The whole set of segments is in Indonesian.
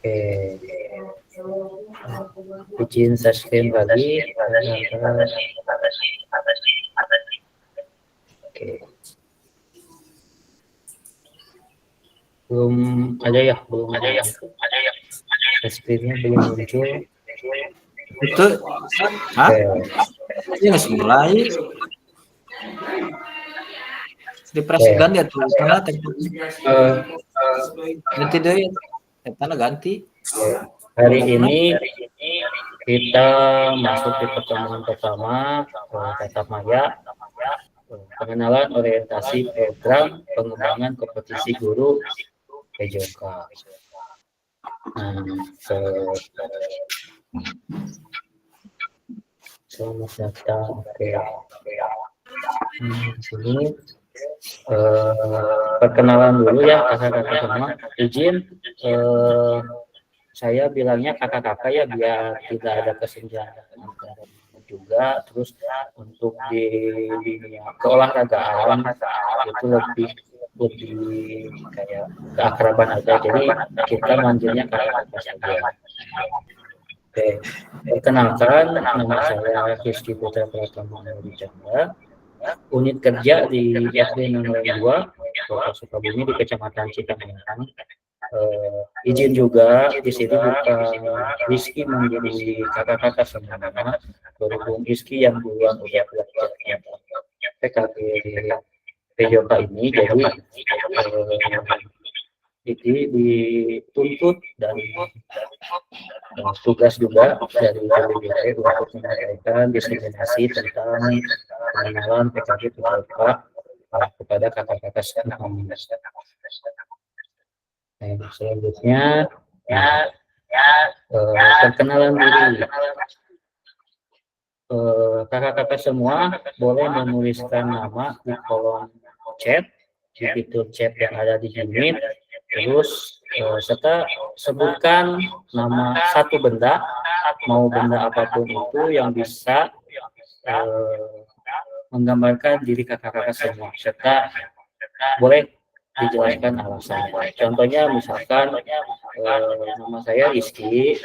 Oke, izin subscribe lagi. Oke. Belum ada ya, belum ada ya. Subscribe-nya belum muncul. Itu, hah? Ini nggak mulai. Dipresikan ya tuh, karena ganti deh, tanah ganti. Hari ini kita masuk di pertemuan pertama tatap maya, pengenalan orientasi program pengembangan kompetisi guru PJOK. Selamat datang. Oke. Sini perkenalan dulu ya kakak-kakak semua. Izin saya bilangnya kakak-kakak ya biar tidak ada kesenjangan juga. Terus untuk di dunia keolahragaan itu lebih kayak keakraban aja, jadi kita manggilnya kakak-kakak saja. Oke, perkenalkan, nama saya Rizky Putra Pratama Chandra, unit kerja di SD nomor 2 Kota Sukabumi di Kecamatan Cikamayangan. Izin juga di sini bukan Rizky menjadi kakak-kakak semuanya, berhubung Rizky yang duluan udah belajar PKP PJOK ini, jadi dituntut dan tugas juga dari BPJT untuk menyampaikan diseminasi tentang pengenalan PKP PJOK kepada kakak-kakak semuanya. Selanjutnya perkenalan diri. Kakak-kakak semua boleh menuliskan nama di kolom chat, di fitur chat yang ada di Meet. Terus serta sebutkan nama satu benda, mau benda apapun itu yang bisa menggambarkan diri kakak-kakak semua, serta boleh dijelaskan alasannya. Contohnya misalkan nama saya Rizky,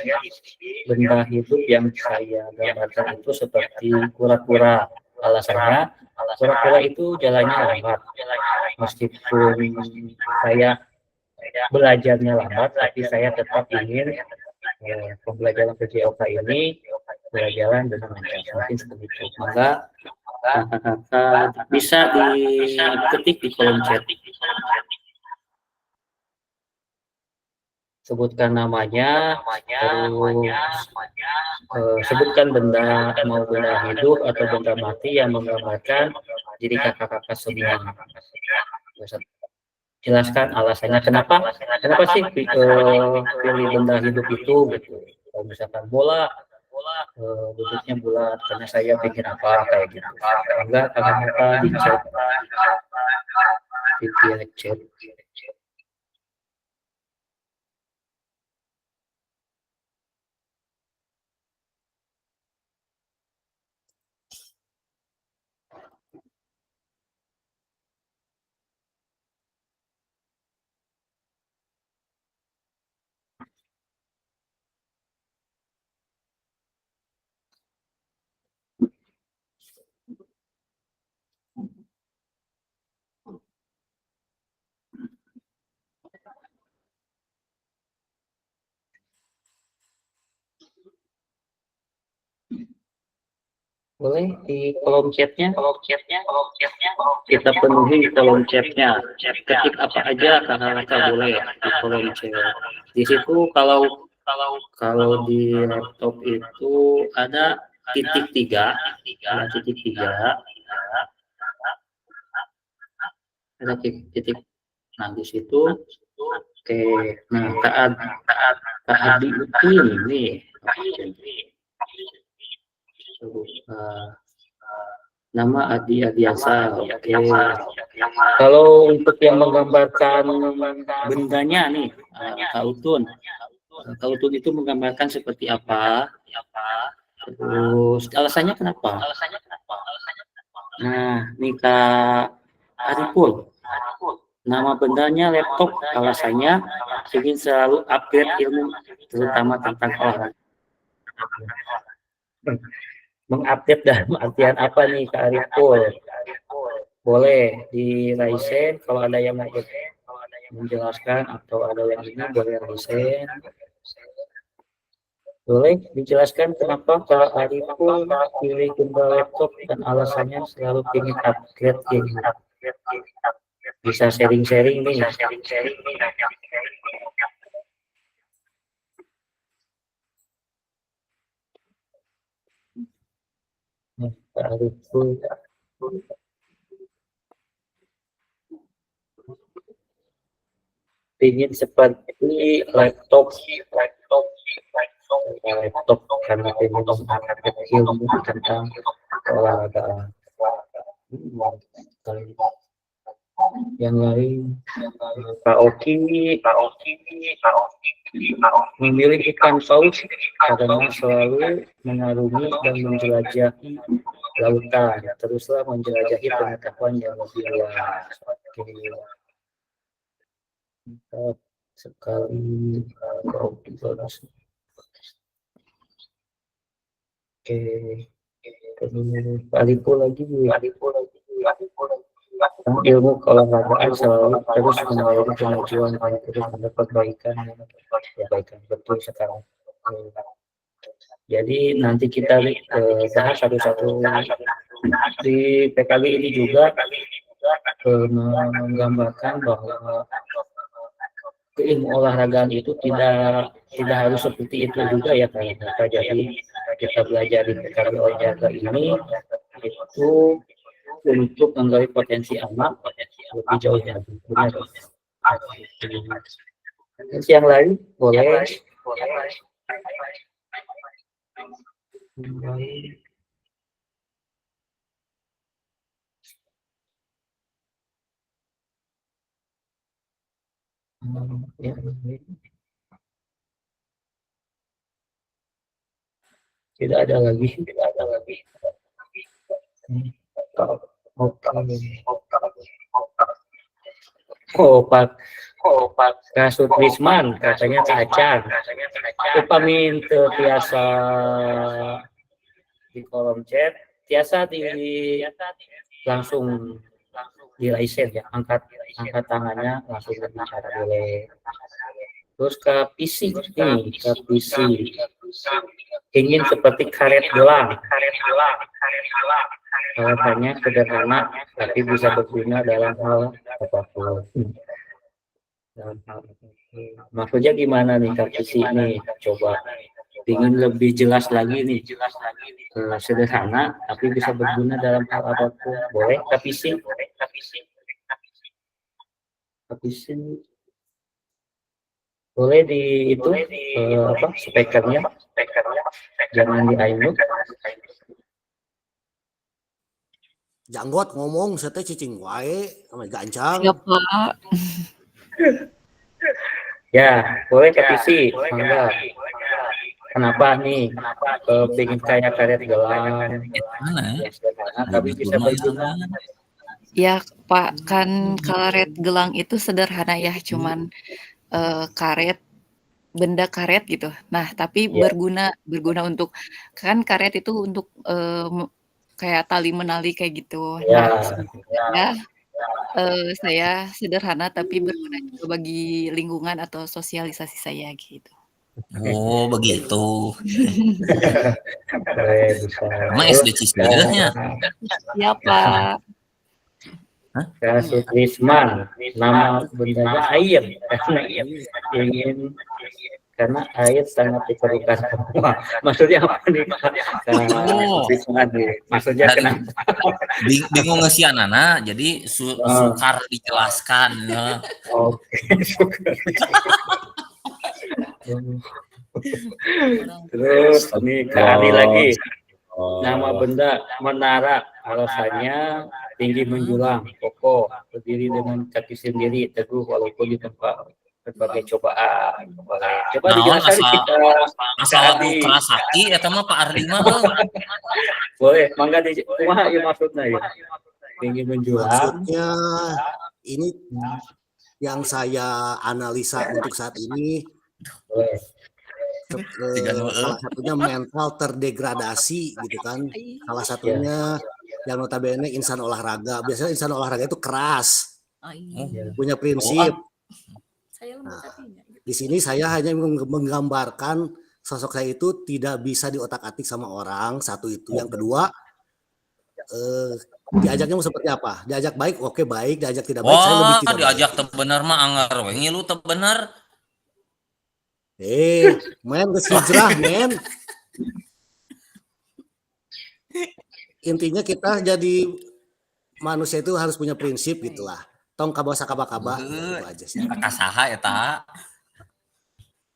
benda hidup yang saya gambarkan itu seperti kura-kura. Alasannya kura-kura itu jalannya lambat, meskipun saya belajarnya lambat, tapi saya tetap ingin pembelajaran PJOK ini berjalan dengan lancar. Mungkin seperti itu. Maka kakak-kakak bisa diketik di kolom chat. Sebutkan namanya, terus sebutkan benda, mau benda hidup atau benda mati yang menggambarkan diri kakak-kakak semua. Jelaskan alasannya kenapa sih pilih benda hidup itu gitu. Kalau misalkan bola, bentuknya bulat karena saya pikir apa kayak gitu. Enggak, kakak-kakak di chat, di chat. Boleh di kolom chatnya, kita penuhi kolom chatnya. Ketik apa aja kakak-kakak boleh di kolom chat. Di situ kalau di laptop itu ada titik tiga, ada titik tiga, ada titik. Nah di situ, oke. Nah Kak Adi ini. Nama Adi Adiasa. Oke. Kalau untuk yang menggambarkan bendanya nih, Kak Utun itu menggambarkan seperti apa? Terus alasannya kenapa? Nah, nih Kak Ariful. Nama bendanya laptop, alasannya ingin selalu upgrade ilmu, terutama tentang olahraga. Mengupdate dalam artian apa nih Kak Ariful? Boleh di Ryzen, kalau ada yang mau menjelaskan atau ada yang ini boleh Ryzen. Boleh dijelaskan kenapa Kak Ariful pilih gimbal laptop dan alasannya selalu ingin upgrade ilmu. Bisa sharing-sharing nih. Kak Ariful. Ingin seperti laptop karena ingin mengupgrade ilmu tentang olahraga. Yang lain Pak Oki memilih ikan paus karena selalu mengarungi dan menjelajahi lautan. Teruslah menjelajahi pengetahuan yang lebih luas. Mantap sekali Pak Oki. Oke, Pak Lipo lagi. Ilmu keolahragaan selalu terus mengalami kemajuan dan terus mendapat perbaikan betul sekarang. Jadi nanti kita bahas satu-satu di PKG ini juga menggambarkan bahwa ilmu olahragaan itu tidak harus seperti itu juga ya Kak. Jadi kita belajar di PKG olahraga ini itu untuk menggali potensi anak lebih jauh lagi. Benar. Yang lain boleh. Tidak ada lagi. Pak Kasut Wisman katanya Kacan. Upamin biasa di kolom chat, biasa langsung di Ryzen ya, angkat tangannya langsung berbicara boleh. Terus ke PC nih, ke PC ingin seperti karet gelang. Alasannya sederhana tapi bisa berguna dalam hal apapun. Maksudnya gimana nih Kak PC ini? Coba ingin lebih jelas lagi nih. Sederhana tapi bisa berguna dalam hal apapun. Boleh Kak PC? Boleh di itu speakernya jangan di unmute. Janggot ngomong saya teh cicing wae sama gancang. Ya Pak. Ya boleh Kak PC, mangga. Kenapa nih pengen kayak karet gelang tapi bisa berguna? Ya Pak, kan karet gelang itu sederhana ya, cuman karet, benda karet gitu. Nah, tapi Ya. berguna untuk, kan karet itu untuk kayak tali menali kayak gitu. Ya. Nah, sebenarnya saya sederhana tapi berguna juga bagi lingkungan atau sosialisasi saya gitu. Oh begitu. Bisa. Emang SD Cislianya? Ya Pak. Kasut Wisman, nama bendanya air karena air sangat diperlukan. Maksudnya apa nih Pak? Wisman nih. Maksudnya kenapa? Bingung nggak sih anak-anak? Jadi sukar dijelaskan. Ya. Oke, sukar. Terus ini Kak lagi. Nama benda menara, alasannya tinggi menjulang, kokoh, berdiri dengan kaki sendiri, teguh walaupun di tempat berbagai cobaan. Coba dijelaskan kita. Asal lagu Kerasaki, atau mah Pak Ardi mah. Boleh, mangga di kumaha ieu maksudna ya. ingin menjual. Maksudnya ini yang saya analisa untuk saat ini salah satunya mental terdegradasi gitu kan. Salah satunya yang notabene insan olahraga. Biasanya insan olahraga itu keras, punya prinsip. Nah, di sini saya hanya menggambarkan sosok saya itu tidak bisa diotak-atik sama orang, satu itu. Yang kedua, diajaknya mau seperti apa? Diajak baik, oke baik. Diajak tidak baik, saya lebih tidak diajak baik. teu bener mah anggar we ngilu teu bener. Men, geus hijrah, men. Intinya kita jadi manusia itu harus punya prinsip gitulah. Tong kabasa kaba-kaba gitu aja sih. Kasaha eta.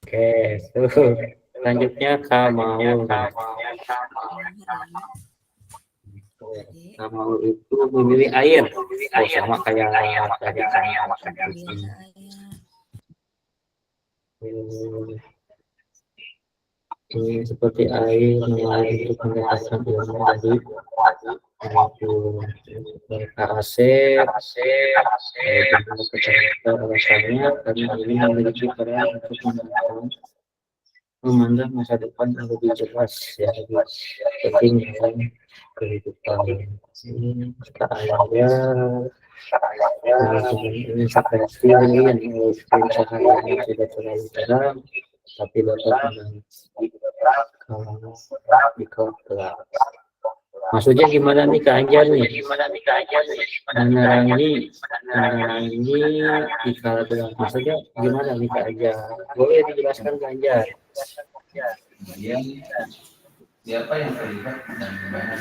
Oke, tuh. Selanjutnya Kamaul. Kamaul itu memilih air. Sama kayak tadi ini seperti air mengalir untuk mendapatkan ilmu tadi itu KAC alasannya karena ini memiliki peran untuk memandang masa depan yang lebih jelas ya, lebih penting dalam kehidupan ini ayahnya ini seperti yang cahayanya tidak terlalu terang tapi dapat di kelas. Maksudnya gimana nih Kak Anjar nih? Menerangi di kala gelap. Maksudnya gimana nih Kak Anjar? Boleh dijelaskan Kak Anjar?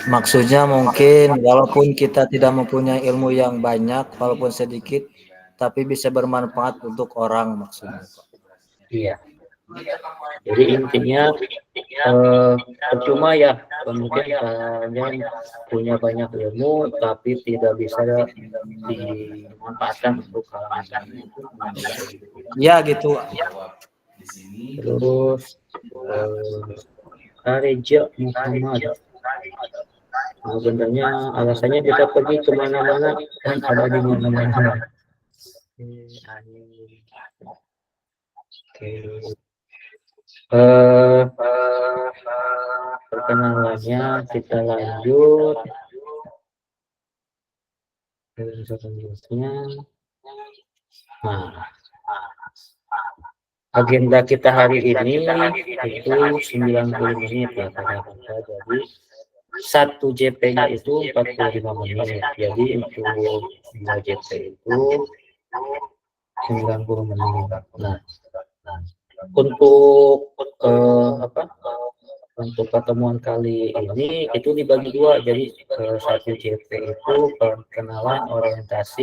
Maksudnya mungkin walaupun kita tidak mempunyai ilmu yang banyak, walaupun sedikit, tapi bisa bermanfaat untuk orang maksudnya. Iya. Jadi intinya percuma ya mungkin kalian punya banyak ilmu tapi tidak bisa dimanfaatkan untuk hal-hal itu. Ya gitu. Terus Reja Muhammad. Sebenarnya alasannya kita pergi kemana-mana kan ada di mana-mana. Oke. Perkenalannya kita lanjut selanjutnya. Nah, agenda kita hari ini itu 90 menit ya kata-kata. Jadi 1 JP-nya itu 45 menit. Jadi untuk 2 JP itu 90 menit. Nah, untuk untuk pertemuan kali ini itu dibagi 2. Jadi 1 JP itu perkenalan orientasi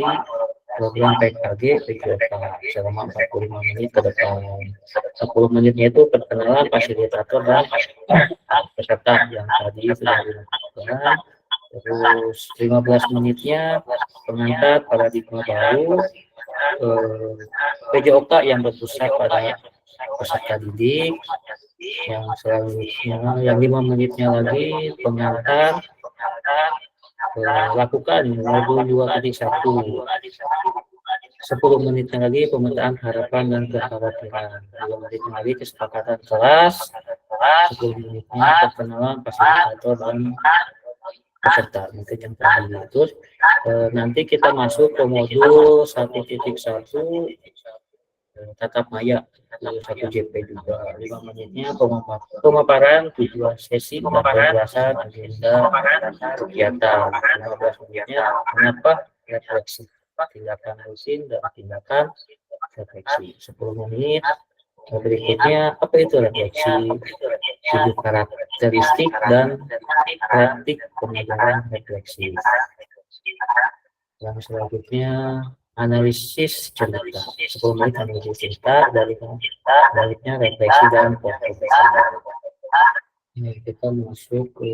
program PKG PJOK selama 45 menit ke depan. 10 menitnya itu perkenalan fasilitator dan peserta yang tadi sudah dilakukan. Terus 15 menitnya pengantar paradigma baru PJOK yang berpusat pada peserta didik. Yang selanjutnya yang 5 menitnya lagi pengantar lakukan modul 2.1. 10 menitnya lagi pemetaan harapan dan kekhawatiran. 5 menitnya lagi kesepakatan kelas. 10 menitnya perkenalan fasilitator dan peserta. Mungkin yang tadi itu. Nanti kita masuk ke modul 1.1 tatap maya 1 JP juga. 5 menitnya pemaparan tujuan sesi dan penjelasan agenda kegiatan. 15 menitnya mengapa refleksi tindakan rutin dan tindakan refleksi. 10 menit berikutnya apa itu refleksi, 7 karakteristik dan praktik pengajaran refleksi. Yang selanjutnya analisis cerita, 10 menit analisis cerita, baliknya refleksi dan refleksi. Ini kita masuk ke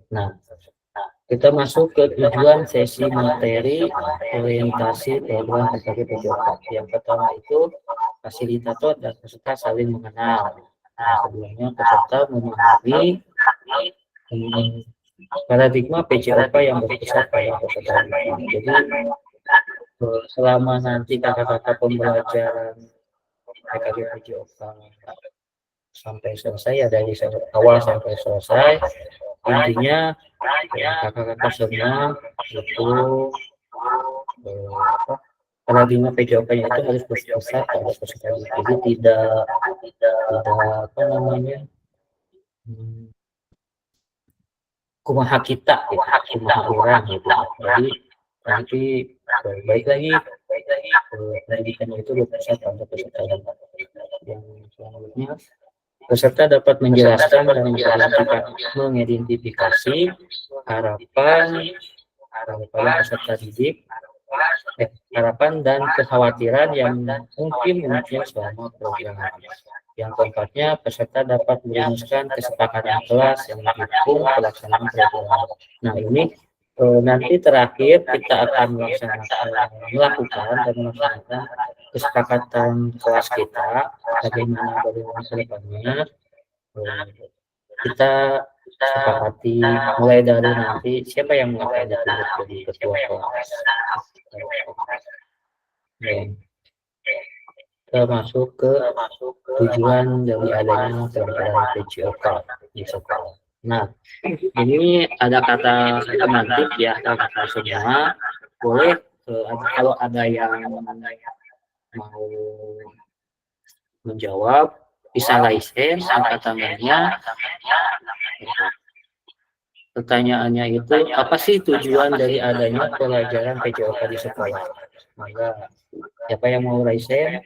nah, kita masuk ke tujuan sesi materi orientasi program PKG PJOK. Yang pertama itu fasilitator dan peserta saling mengenal. Sebelumnya peserta memahami paradigma PJOK yang berpusat pada peserta didik. Jadi selama nanti kata-kata pembelajaran PKG PJOK sampai selesai ya, dari awal sampai selesai, intinya kakak-kakak semua itu paradigma PJOK-nya itu harus berpusat pada peserta didik. Jadi tidak apa namanya, kumaha kita gitu, kumaha orang gitu. Jadi nanti baik lagi pendidikan itu berpusat pada peserta didik. Yang selanjutnya, peserta dapat menjelaskan dan mengidentifikasi harapan peserta didik, harapan dan kekhawatiran yang mungkin muncul selama program. Yang keempatnya, peserta dapat merumuskan kesepakatan kelas yang mendukung pelaksanaan program. Nah, ini nanti terakhir kita akan melakukan kesepakatan kelas kita, bagaimana ke depannya. Kita sepakati mulai dari nanti siapa yang akan jadi ketua kelas. Termasuk ke tujuan dari adanya pelajaran PJOK di sekolah. Nah, ini ada kata semantik ya, kata semua. Boleh kalau ada yang mau menjawab, bisa raise angkat tangannya. Pertanyaannya itu, apa sih tujuan dari adanya pelajaran PJOK di sekolah? Maka siapa yang mau raise?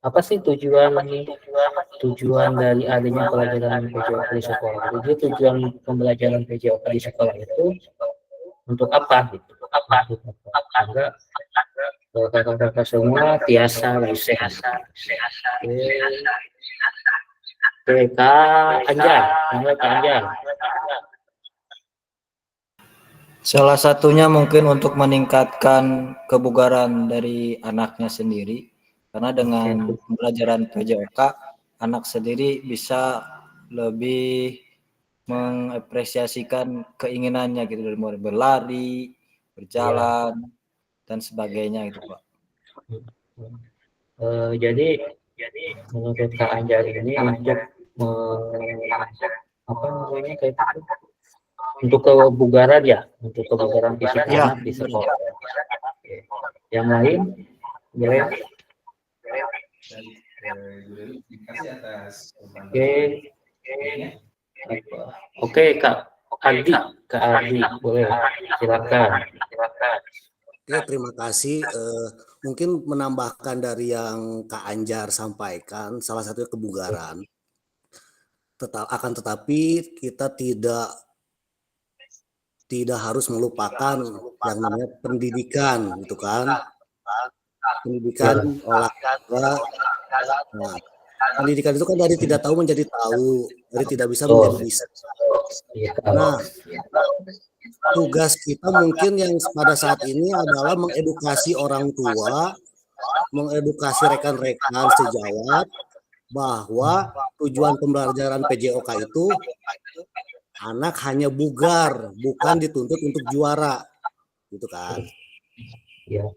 Apa sih tujuan dari adanya pelajaran PJOK di sekolah? Jadi tujuan pembelajaran PJOK di sekolah itu untuk apa gitu? Maka kakak-kakak semua biasa raise. Kak Anjar. Salah satunya mungkin untuk meningkatkan kebugaran dari anaknya sendiri, karena dengan pembelajaran PJOK anak sendiri bisa lebih mengapresiasikan keinginannya gitu, dari mulai berlari, berjalan dan sebagainya gitu, Pak. Jadi menurut Kak Anjar ini untuk apa namanya kayak itu, untuk kebugaran ya, untuk kebugaran fisik anak di sekolah. Yang lain boleh. Oke, Kak Ardi boleh, silakan. Oke, terima kasih. Mungkin menambahkan dari yang Kak Anjar sampaikan, salah satunya kebugaran. Tetapi kita tidak harus melupakan yang namanya pendidikan, gitu kan? Pendidikan olahraga. Nah, pendidikan itu kan dari tidak tahu menjadi tahu, dari tidak bisa menjadi bisa. Nah, tugas kita mungkin yang pada saat ini adalah mengedukasi orang tua, mengedukasi rekan-rekan sejawat bahwa tujuan pembelajaran PJOK itu anak hanya bugar, bukan dituntut untuk juara, gitu kan? Ya.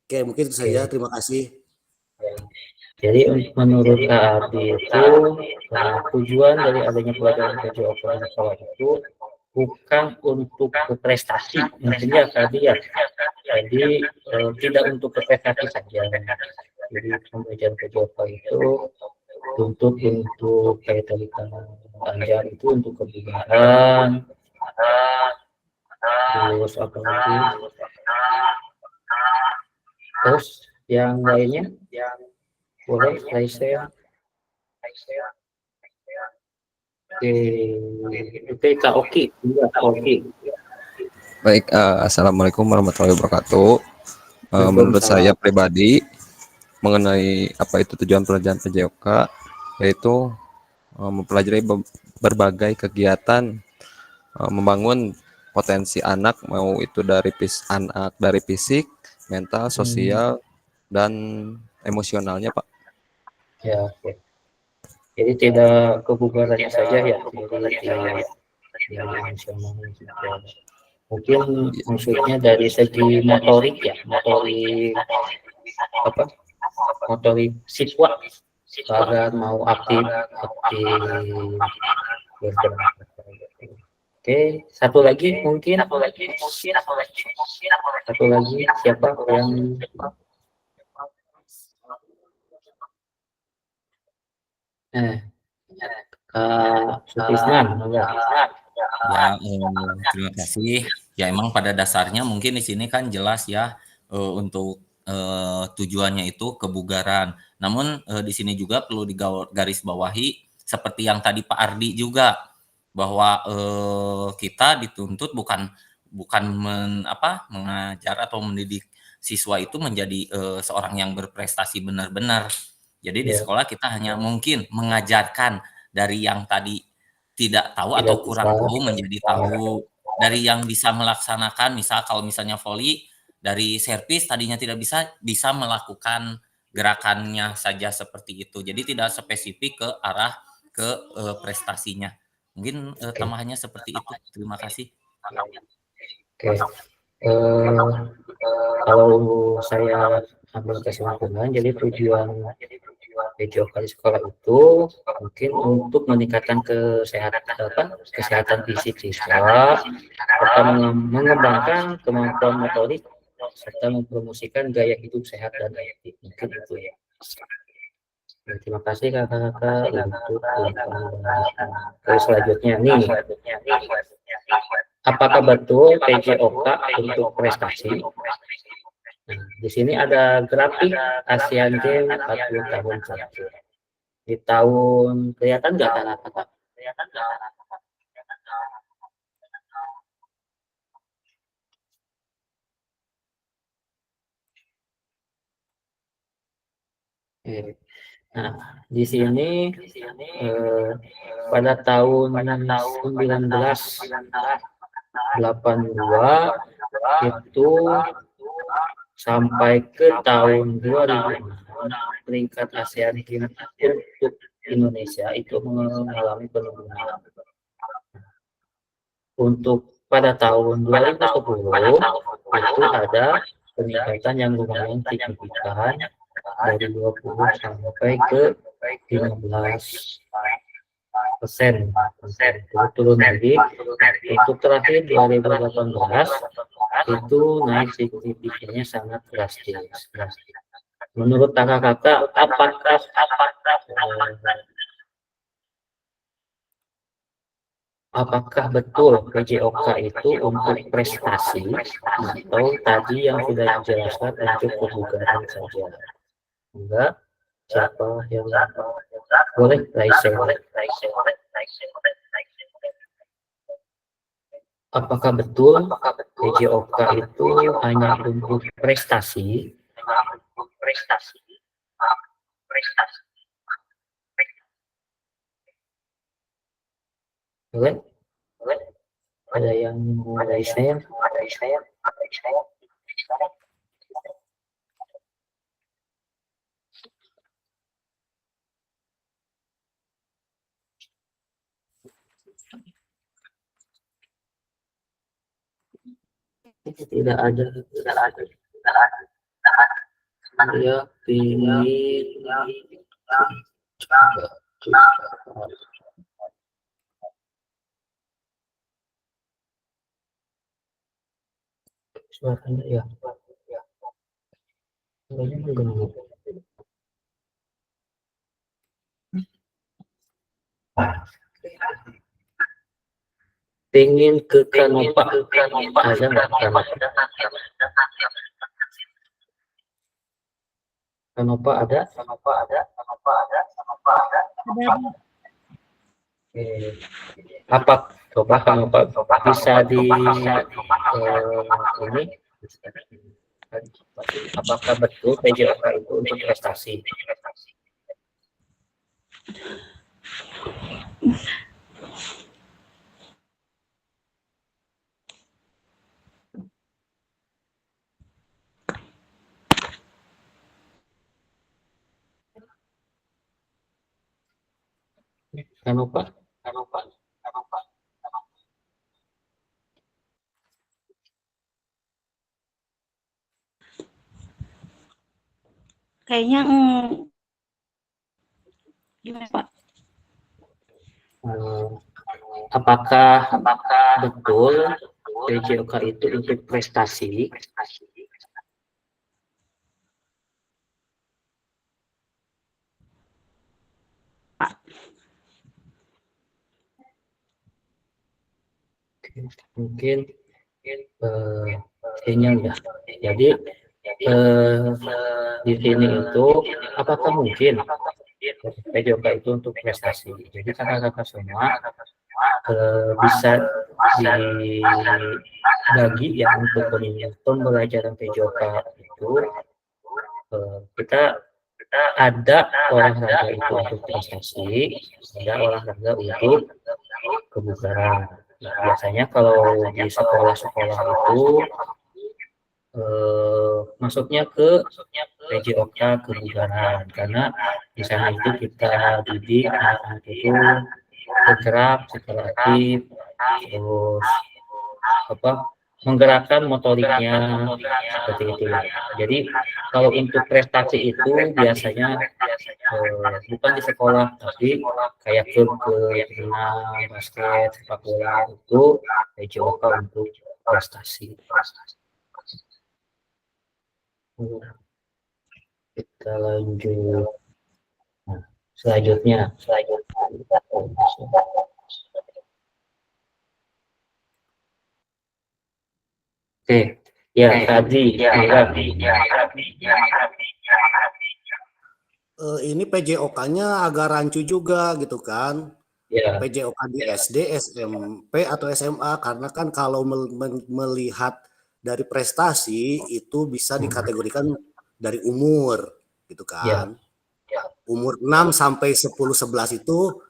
Oke, mungkin itu saja. Terima kasih. Jadi menurut Kak Ardi itu tujuan dari adanya pelajaran PJOK di sekolah itu bukan untuk prestasi, intinya tadi ya. Jadi tidak untuk prestasi saja. Jadi pembelajaran PJOK itu untuk kayak tadi Kak Anjar itu untuk kebugaran, terus apa lagi? Terus yang lainnya boleh saya. Oke, Kak Oki. Baik, assalamualaikum warahmatullahi wabarakatuh. Menurut saya pribadi mengenai apa itu tujuan pelajaran PJOK, yaitu mempelajari berbagai kegiatan membangun potensi anak, mau itu dari anak dari fisik, mental, sosial, dan emosionalnya, Pak. Ya, oke. Jadi tidak kebugarannya saja ya, jadi yang emosionalnya juga. Mungkin maksudnya dari segi motorik ya, motorik apa? Motorik siswa agar mau aktif bergerak. Oke, satu lagi mungkin siapa yang Kak Sutisnan, enggak? Ya, terima kasih. Ya, emang pada dasarnya mungkin di sini kan jelas ya untuk tujuannya itu kebugaran. Namun di sini juga perlu digaris bawahi seperti yang tadi Pak Ardi juga bahwa kita dituntut bukan bukan mengajar atau mendidik siswa itu menjadi seorang yang berprestasi benar-benar. Jadi di Ya, sekolah kita hanya mungkin mengajarkan dari yang tadi tidak tahu tidak atau bisa. kurang tahu menjadi tahu, dari yang bisa melaksanakan misal kalau misalnya voli dari servis tadinya tidak bisa melakukan gerakannya saja seperti itu. Jadi tidak spesifik ke arah ke prestasinya. Mungkin Oke, tambahannya seperti itu. Terima kasih. oke. Eh, Kalau saya ambil kesimpulan, jadi tujuan PJOK di sekolah itu mungkin untuk meningkatkan kesehatan fisik siswa, serta mengembangkan kemampuan motorik, serta mempromosikan gaya hidup sehat dan aktif. Mungkin itu ya. Ya, terima kasih kakak-kakak untuk terus selanjutnya nih. Apakah betul PJOK untuk prestasi? Nah, di sini ada grafik Asian Games 40 tahun terakhir. Di tahun kelihatan nggak kakak-kakak? Oke. Nah, di sini eh, pada tahun 1982 itu sampai ke tahun 2006 peringkat ASEAN Games untuk Indonesia itu mengalami penurunan. Untuk pada tahun 2010 itu ada peningkatan yang lumayan signifikan dari 20 sampai ke 15%. Itu turun lagi. Untuk terakhir 2018 itu naik signifikannya sangat drastis. Menurut kakak-kakak, apakah betul PJOK itu untuk prestasi atau tadi yang sudah dijelaskan untuk kebugaran saja? Enggak, siapa yang boleh raise? Apakah betul PJOK itu hanya untuk prestasi? Boleh? Ada yang mau raise? Tidak ada. Saya pilih suaranya ya. Suaranya mengganggu. Pengen ke Kanopa, ada nggak Kanopa? Kanopa ada? Apa coba Kanopa bisa di ini? Apakah betul PJOK itu untuk prestasi? Anu Pak, Kayaknya gimana Pak? apakah betul PJOK itu untuk prestasi? Mungkin sinyal ya. Jadi di sini itu apakah mungkin PJOK itu untuk prestasi? Jadi kakak-kakak semua bisa dibagi ya untuk pembelajaran PJOK itu kita ada olahraga itu untuk prestasi, ada olahraga untuk kebugaran. Nah, biasanya kalau di sekolah-sekolah itu masuknya ke PJOK kebugaran karena di sana itu kita didik anak-anak itu bergerak secara aktif, terus menggerakkan motoriknya seperti itu. Jadi kalau untuk prestasi itu biasanya bukan di sekolah, tapi kayak klub renang, basket, sepak bola itu PJOK untuk prestasi. Kita lanjut. Nah, selanjutnya. Oke, ya tadi. Ini PJOK-nya agak rancu juga gitu kan. Ya. PJOK di SD, SMP atau SMA karena kan kalau melihat dari prestasi itu bisa dikategorikan dari umur gitu kan. Ya. Umur 6 sampai 10-11 itu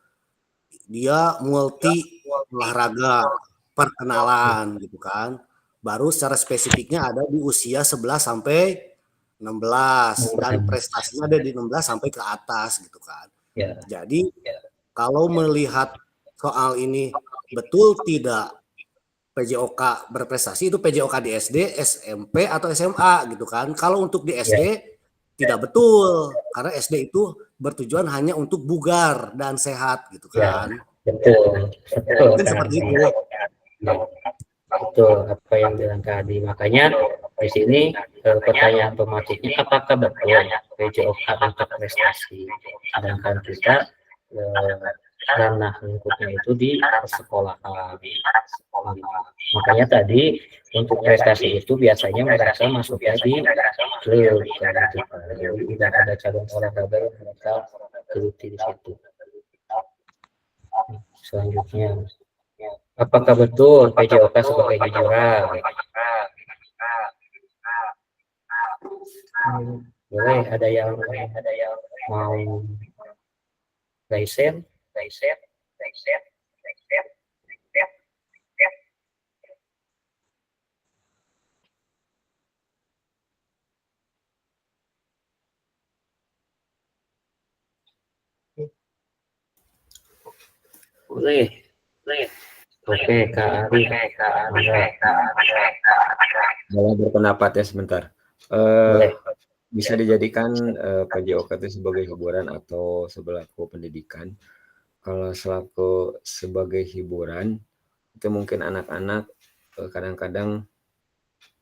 dia multi olahraga, perkenalan gitu kan. Baru secara spesifiknya ada di usia 11 sampai 16 dan prestasinya ada di 16 sampai ke atas gitu kan. Ya. Jadi kalau melihat soal ini betul tidak PJOK berprestasi itu PJOK di SD, SMP atau SMA gitu kan. Kalau untuk di SD tidak betul karena SD itu bertujuan hanya untuk bugar dan sehat gitu kan. Betul. Mungkin seperti itu. Betul apa yang bilang Kak Adi. Makanya di sini pertanyaan otomatisnya apakah betul PJOK untuk prestasi, sedangkan kita ranah lingkupnya itu di sekolahan. Makanya tadi untuk prestasi itu biasanya mereka masuknya di klub, tidak ada cabang olahraga yang mereka geluti di situ. Selanjutnya, apakah betul PJOK sebagai hiburan? Boleh ada yang mau raisen? Boleh. Oke, Kak Ari. Boleh berpendapat ya sebentar. Bisa dijadikan PJOK itu sebagai hiburan atau selaku pendidikan. Kalau selaku sebagai hiburan, itu mungkin anak-anak kadang-kadang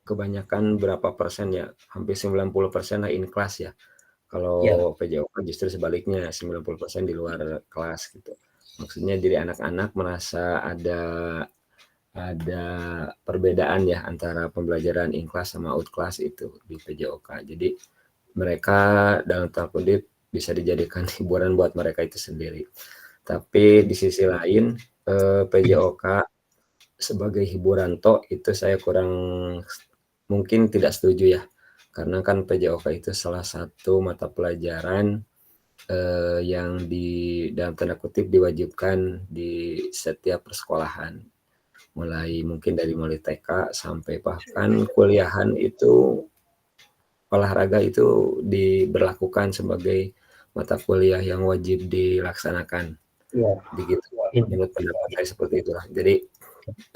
kebanyakan berapa persen ya, hampir 90% lah in class ya. Kalau PJOK justru sebaliknya 90% di luar kelas gitu. Maksudnya diri anak-anak merasa ada perbedaan ya antara pembelajaran in class sama out class itu di PJOK. Jadi mereka dalam tanda kutip bisa dijadikan hiburan buat mereka itu sendiri. Tapi di sisi lain PJOK sebagai hiburan itu saya kurang mungkin tidak setuju ya. Karena kan PJOK itu salah satu mata pelajaran yang dalam tanda kutip diwajibkan di setiap persekolahan. Mulai TK sampai bahkan kuliahan itu olahraga itu diberlakukan sebagai mata kuliah yang wajib dilaksanakan. Ya, begitu. Menurut pendapat saya seperti itulah. Jadi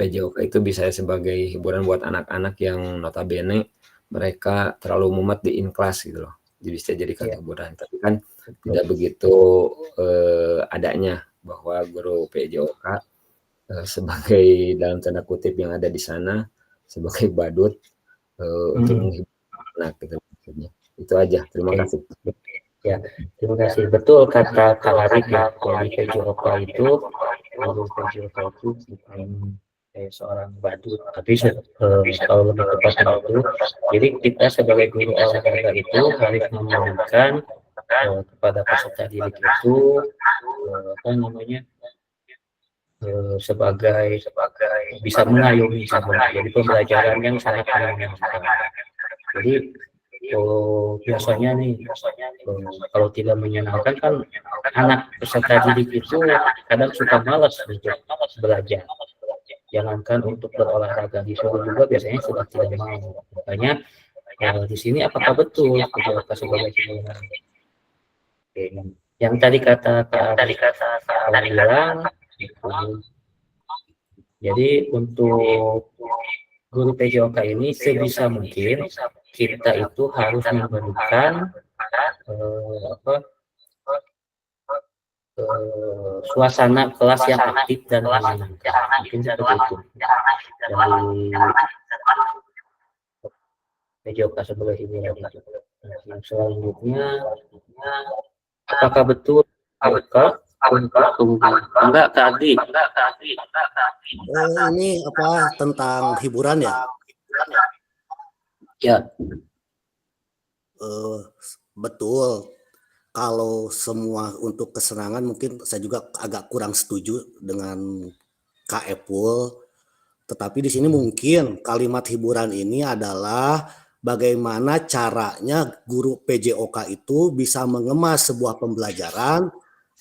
PJOK itu bisa sebagai hiburan buat anak-anak yang notabene mereka terlalu mumet di in-class gitu loh. Jadi bisa jadikan hiburan. Tapi kan tidak begitu adanya bahwa guru PJOK sebagai dalam tanda kutip yang ada di sana sebagai badut untuk menghibur anak gitu maksudnya. Itu aja. Terima kasih. Ya, terima kasih. Betul kata Kak Arif ya. Jadi PJOK itu, guru PJOK itu bukan kayak seorang badut, tapi kalau lebih tepatnya itu, jadi kita sebagai guru olahraga itu harus memberikan kepada peserta didik itu apa namanya sebagai bisa mengayomi saja. Jadi pembelajaran yang sangat menyenangkan. Jadi biasanya nih kalau tidak menyenangkan kan anak peserta didik itu kadang suka malas untuk belajar. Jangankan untuk berolahraga, disuruh juga biasanya sudah tidak mau. Makanya di sini apakah betul PJOK sebagai hiburan? Yang tadi kata Kak bilang, jadi untuk guru PJOK ini sebisa mungkin kita itu harus memberikan suasana kelas yang aktif dan menyenangkan. Mungkin seperti itu dari PJOK sebagai hiburan itu. Yang selanjutnya, apakah betul enggak tadi ini apa tentang hiburan ya? Ya, betul. Kalau semua untuk kesenangan mungkin saya juga agak kurang setuju dengan Kak Epul. Tetapi di sini mungkin kalimat hiburan ini adalah bagaimana caranya guru PJOK itu bisa mengemas sebuah pembelajaran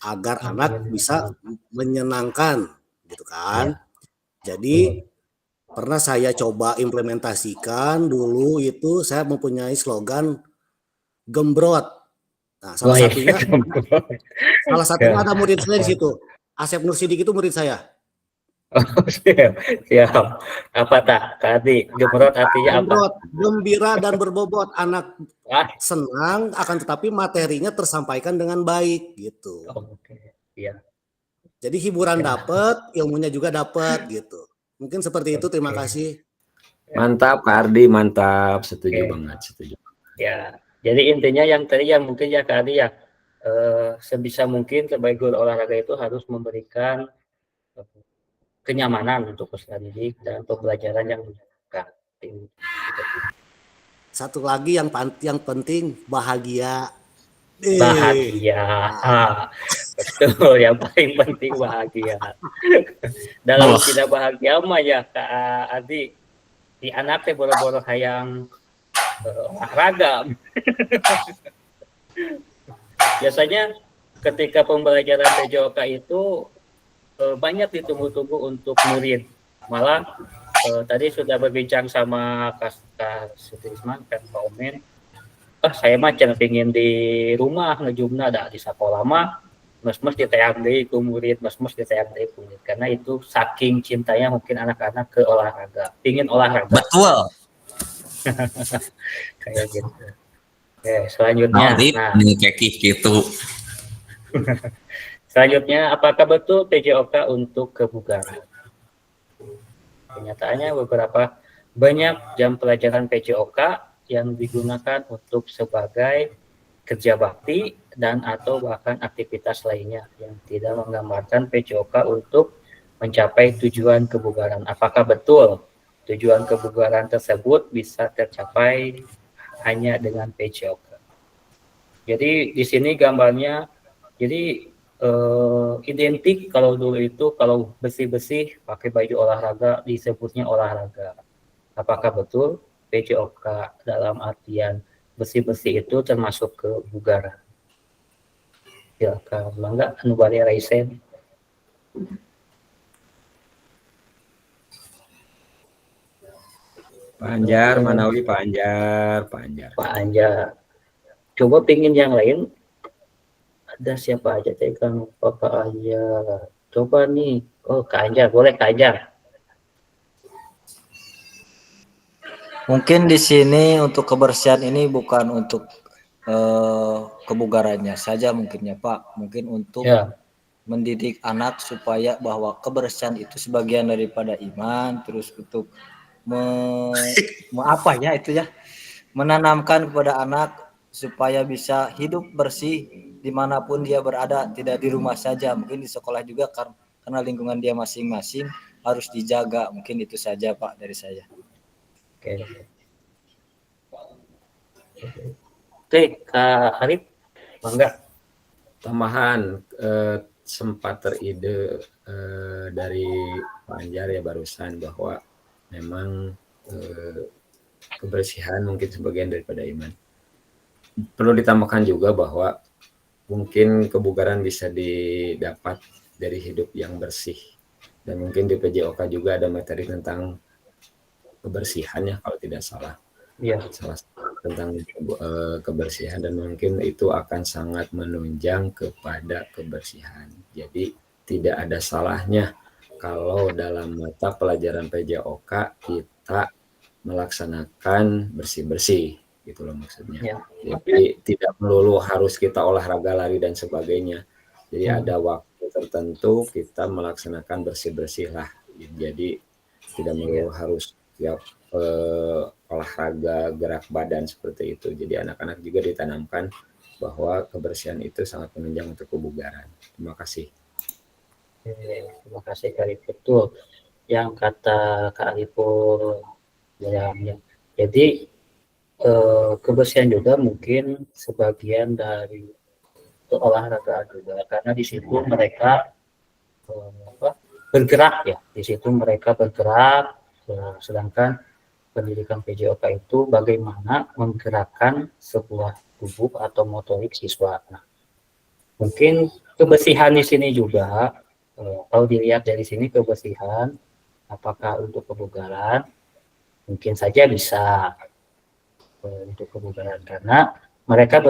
agar anak bisa menyenangkan, gitu kan? Jadi pernah saya coba implementasikan dulu itu saya mempunyai slogan gembrot. Nah, salah satunya ada murid saya di situ. Asep Nur Sidik itu murid saya. Oh, siap. Apa tak tadi gembrot artinya Gembrot, apa? gembira dan berbobot. Anak senang akan tetapi materinya tersampaikan dengan baik gitu. Oke. Iya. Jadi hiburan dapat, ilmunya juga dapat gitu. Mungkin seperti itu. Terima kasih. Mantap Kak Ardi, mantap. Setuju banget, setuju. Ya. Jadi intinya yang tadi yang mungkin ya Kak Adi ya sebisa mungkin sebagai guru olahraga itu harus memberikan kenyamanan untuk peserta didik dan pembelajaran yang menyenangkan. Satu lagi yang penting bahagia. Bahagia. Betul, yang paling penting bahagia. Dalam tidak bahagia mah ya Kak Adi di anaknya boro-boro hayang olahraga. Biasanya ketika pembelajaran PJOK itu banyak ditunggu-tunggu untuk murid. Malah tadi sudah berbincang sama Kak Sutrisman, Kak Omen. Saya mah jangan pengen di rumah ngejumna dah di sekolah mah mes-mes ditayang deui ku murid, mes-mes ditayang deui ku murid. Karena itu saking cintanya mungkin anak-anak ke olahraga, pingin olahraga. Betul. Kayak gitu. Oke, selanjutnya. Ini kekih gitu. Selanjutnya, apakah betul PJOK untuk kebugaran? Kenyataannya banyak jam pelajaran PJOK yang digunakan untuk sebagai kerja bakti dan atau bahkan aktivitas lainnya yang tidak menggambarkan PJOK untuk mencapai tujuan kebugaran. Apakah betul tujuan kebugaran tersebut bisa tercapai hanya dengan PJOK? Jadi di sini gambarnya, jadi identik kalau dulu itu kalau bersih-bersih pakai baju olahraga disebutnya olahraga. Apakah betul PJOK dalam artian bersih-bersih itu termasuk kebugaran? Silakan, Bangga Anubari Raisen. Pak Anjar, Manawi Pak Anjar. Coba pingin yang lain. ada siapa aja teh Kang Bapak aja. Coba nih. Oh, Kak Anjar, boleh Kak Anjar. Mungkin di sini untuk kebersihan ini bukan untuk kebugarannya saja mungkin ya Pak. Mungkin untuk Ya, mendidik anak supaya bahwa kebersihan itu sebagian daripada iman, terus untuk apa ya itu ya, menanamkan kepada anak supaya bisa hidup bersih dimanapun dia berada, tidak di rumah saja, mungkin di sekolah juga karena lingkungan dia masing-masing harus dijaga. Mungkin itu saja Pak dari saya. oke. Oke, Kak Arif, bangga. Tambahan sempat teride dari Pak Anjar ya barusan bahwa memang kebersihan mungkin sebagian daripada iman. Perlu ditambahkan juga bahwa mungkin kebugaran bisa didapat dari hidup yang bersih. Dan mungkin di PJOK juga ada materi tentang kebersihan ya kalau tidak salah. Iya. Salah tentang kebersihan, dan mungkin itu akan sangat menunjang kepada kebersihan. Jadi tidak ada salahnya kalau dalam mata pelajaran PJOK kita melaksanakan bersih-bersih gitu loh maksudnya. Ya. Jadi tidak melulu harus kita olahraga lari dan sebagainya. Jadi ada waktu tertentu kita melaksanakan bersih-bersih lah. Jadi tidak melulu harus tiap olahraga gerak badan seperti itu. Jadi anak-anak juga ditanamkan bahwa kebersihan itu sangat menunjang untuk kebugaran. Terima kasih. Terima kasih Kak Arif. Betul yang kata Kak Ariful ya. Jadi kebersihan juga mungkin sebagian dari olahraga juga, karena di situ mereka bergerak ya, di situ mereka bergerak, sedangkan pendidikan PJOK itu bagaimana menggerakkan sebuah tubuh atau motorik siswa. Nah, mungkin kebersihan di sini juga, kalau dilihat dari sini kebersihan, apakah untuk kebugaran, mungkin saja bisa untuk kebugaran karena mereka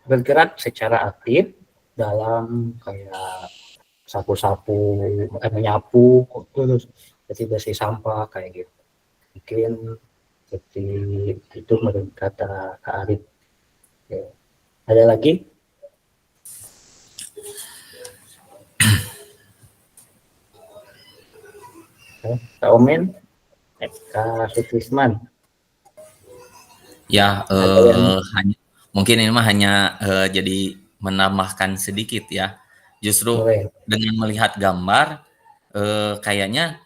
bergerak secara aktif dalam kayak sapu-sapu, menyapu, terus bersih sampah kayak gitu. Mungkin seperti itu menurut kata Kak Arif. Ya. Ada lagi? Kak Omen, Kak Sutrisman. Ya, hanya, mungkin ini mah hanya jadi menambahkan sedikit ya. Justru dengan melihat gambar, kayaknya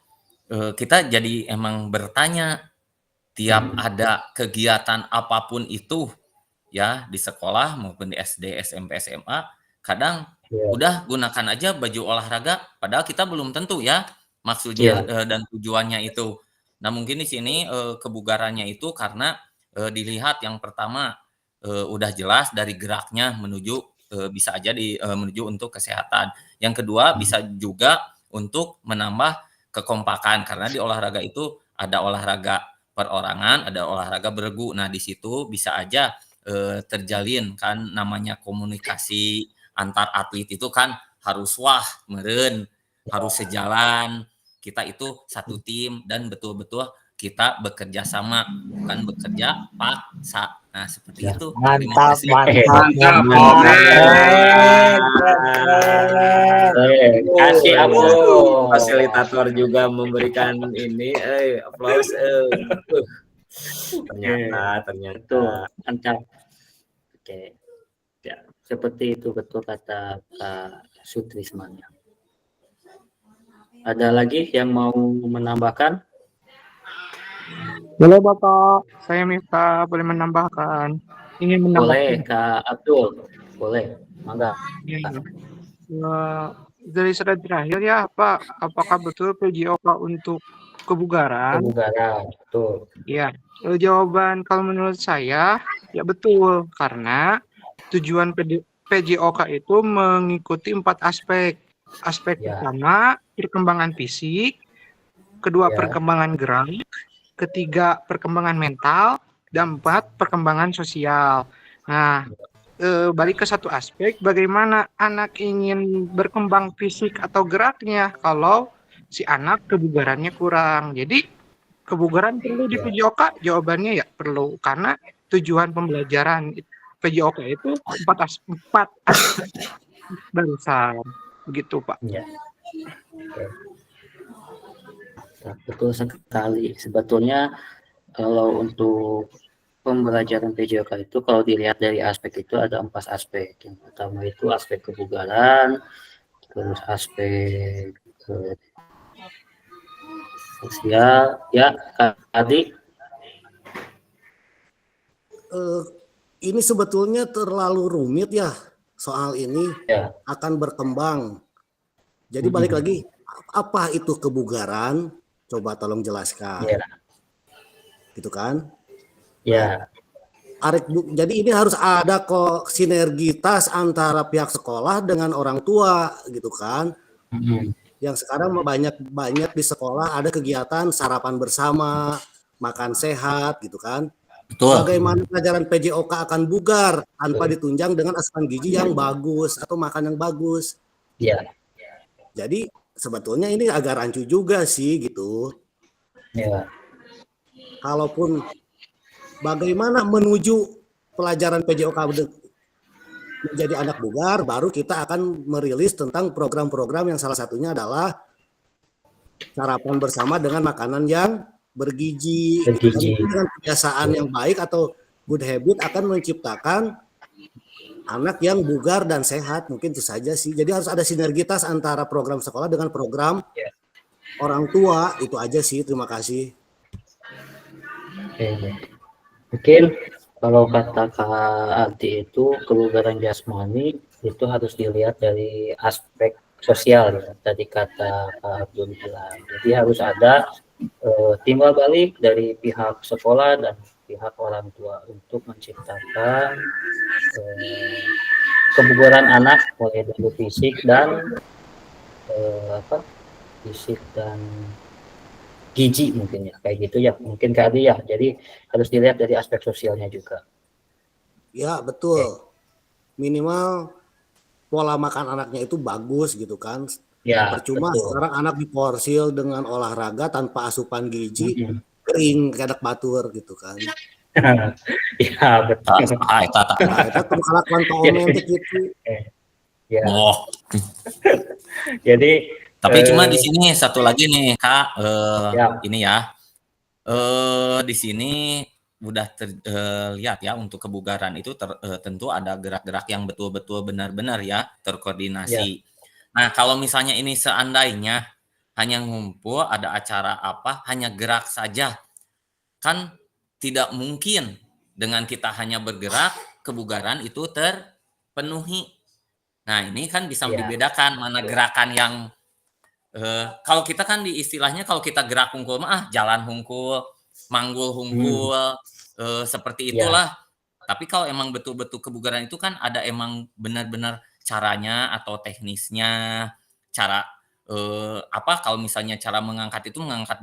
kita jadi emang bertanya tiap ada kegiatan apapun itu ya di sekolah maupun di SD, SMP, SMA, kadang udah gunakan aja baju olahraga, padahal kita belum tentu ya maksudnya dan tujuannya itu. Nah mungkin di sini kebugarannya itu karena dilihat yang pertama udah jelas dari geraknya menuju bisa aja menuju untuk kesehatan. Yang kedua bisa juga untuk menambah kekompakan karena di olahraga itu ada olahraga perorangan, ada olahraga beregu. Nah di situ bisa aja terjalin kan namanya komunikasi antar atlet itu kan harus meren, harus sejalan. Kita itu satu tim dan betul-betul kita bekerja sama, bukan bekerja paksa. Nah, seperti itu. Mantap. Kasih fasilitator juga memberikan ini, aplaus. Ternyata. Mantap. Oke. Ya, seperti itu betul kata Kak Sutrisman. Ada lagi yang mau menambahkan? Boleh Bapak, saya Miftah boleh menambahkan. Ingin menambahkan. Boleh Kak Abdul, boleh. Mangga. Dari slide terakhir ya Pak, apakah betul PJOK untuk kebugaran? Kebugaran, betul. Ya, jawaban kalau menurut saya ya betul, karena tujuan PJOK itu mengikuti 4 aspek. Aspek pertama perkembangan fisik, kedua perkembangan gerak, ketiga perkembangan mental, dan 4 perkembangan sosial. Nah, balik ke satu aspek, bagaimana anak ingin berkembang fisik atau geraknya kalau si anak kebugarannya kurang. Jadi kebugaran perlu di PJOK? Jawabannya ya perlu, karena tujuan pembelajaran PJOK itu empat aspek barusan, begitu Pak. Ya. Oke. Nah, betul sekali. Sebetulnya kalau untuk pembelajaran PJOK itu kalau dilihat dari aspek itu ada 4 aspek. Yang pertama itu aspek kebugaran, terus aspek sosial. Ya, Kak Adi. Ini sebetulnya terlalu rumit ya, soal ini Ya. akan berkembang. Jadi balik lagi, apa itu kebugaran? Coba tolong jelaskan. Ya. Gitu kan? Ya. Jadi ini harus ada kok sinergitas antara pihak sekolah dengan orang tua gitu kan. Yang sekarang banyak di sekolah ada kegiatan sarapan bersama, makan sehat gitu kan. Betul. Bagaimana pelajaran PJOK akan bugar tanpa ditunjang dengan asupan gizi yang bagus atau makan yang bagus. Ya. Jadi sebetulnya ini agak rancu juga sih gitu. Ya. Kalaupun bagaimana menuju pelajaran PJOK menjadi anak bugar, baru kita akan merilis tentang program-program yang salah satunya adalah sarapan bersama dengan makanan yang bergizi. Dengan kebiasaan yang baik atau good habit akan menciptakan anak yang bugar dan sehat. Mungkin itu saja sih. Jadi harus ada sinergitas antara program sekolah dengan program orang tua. Itu aja sih. Terima kasih. Oke. Mungkin kalau kata Kak Adi itu kebugaran jasmani itu harus dilihat dari aspek sosial ya. Tadi kata Kak Abdul bilang. Jadi harus ada timbal balik dari pihak sekolah dan pihak orang tua untuk menciptakan kebugaran anak mulai dari fisik dan fisik dan gizi mungkin ya kayak gitu ya mungkin kali ya. Jadi harus dilihat dari aspek sosialnya juga. Ya betul. Minimal pola makan anaknya itu bagus gitu kan. Ya, percuma betul. Sekarang anak diporsil dengan olahraga tanpa asupan gizi, kering kayak batur gitu kan. Ya betul. Itu kelakuan komen gitu. Ya. Oh. Jadi tapi cuma di sini satu lagi nih Kak, ini ya. Di sini udah terlihat ya untuk kebugaran itu tentu ada gerak-gerak yang betul-betul benar-benar ya terkoordinasi. Ya. Nah, kalau misalnya ini seandainya hanya ngumpul, ada acara apa, hanya gerak saja, kan tidak mungkin dengan kita hanya bergerak, kebugaran itu terpenuhi. Nah, ini kan bisa dibedakan mana gerakan yang, kalau kita kan di istilahnya kalau kita gerak hungkul mah jalan hungkul, manggul hungkul, seperti itulah. Tapi kalau emang betul-betul kebugaran itu kan ada emang benar-benar caranya atau teknisnya, cara kalau misalnya cara mengangkat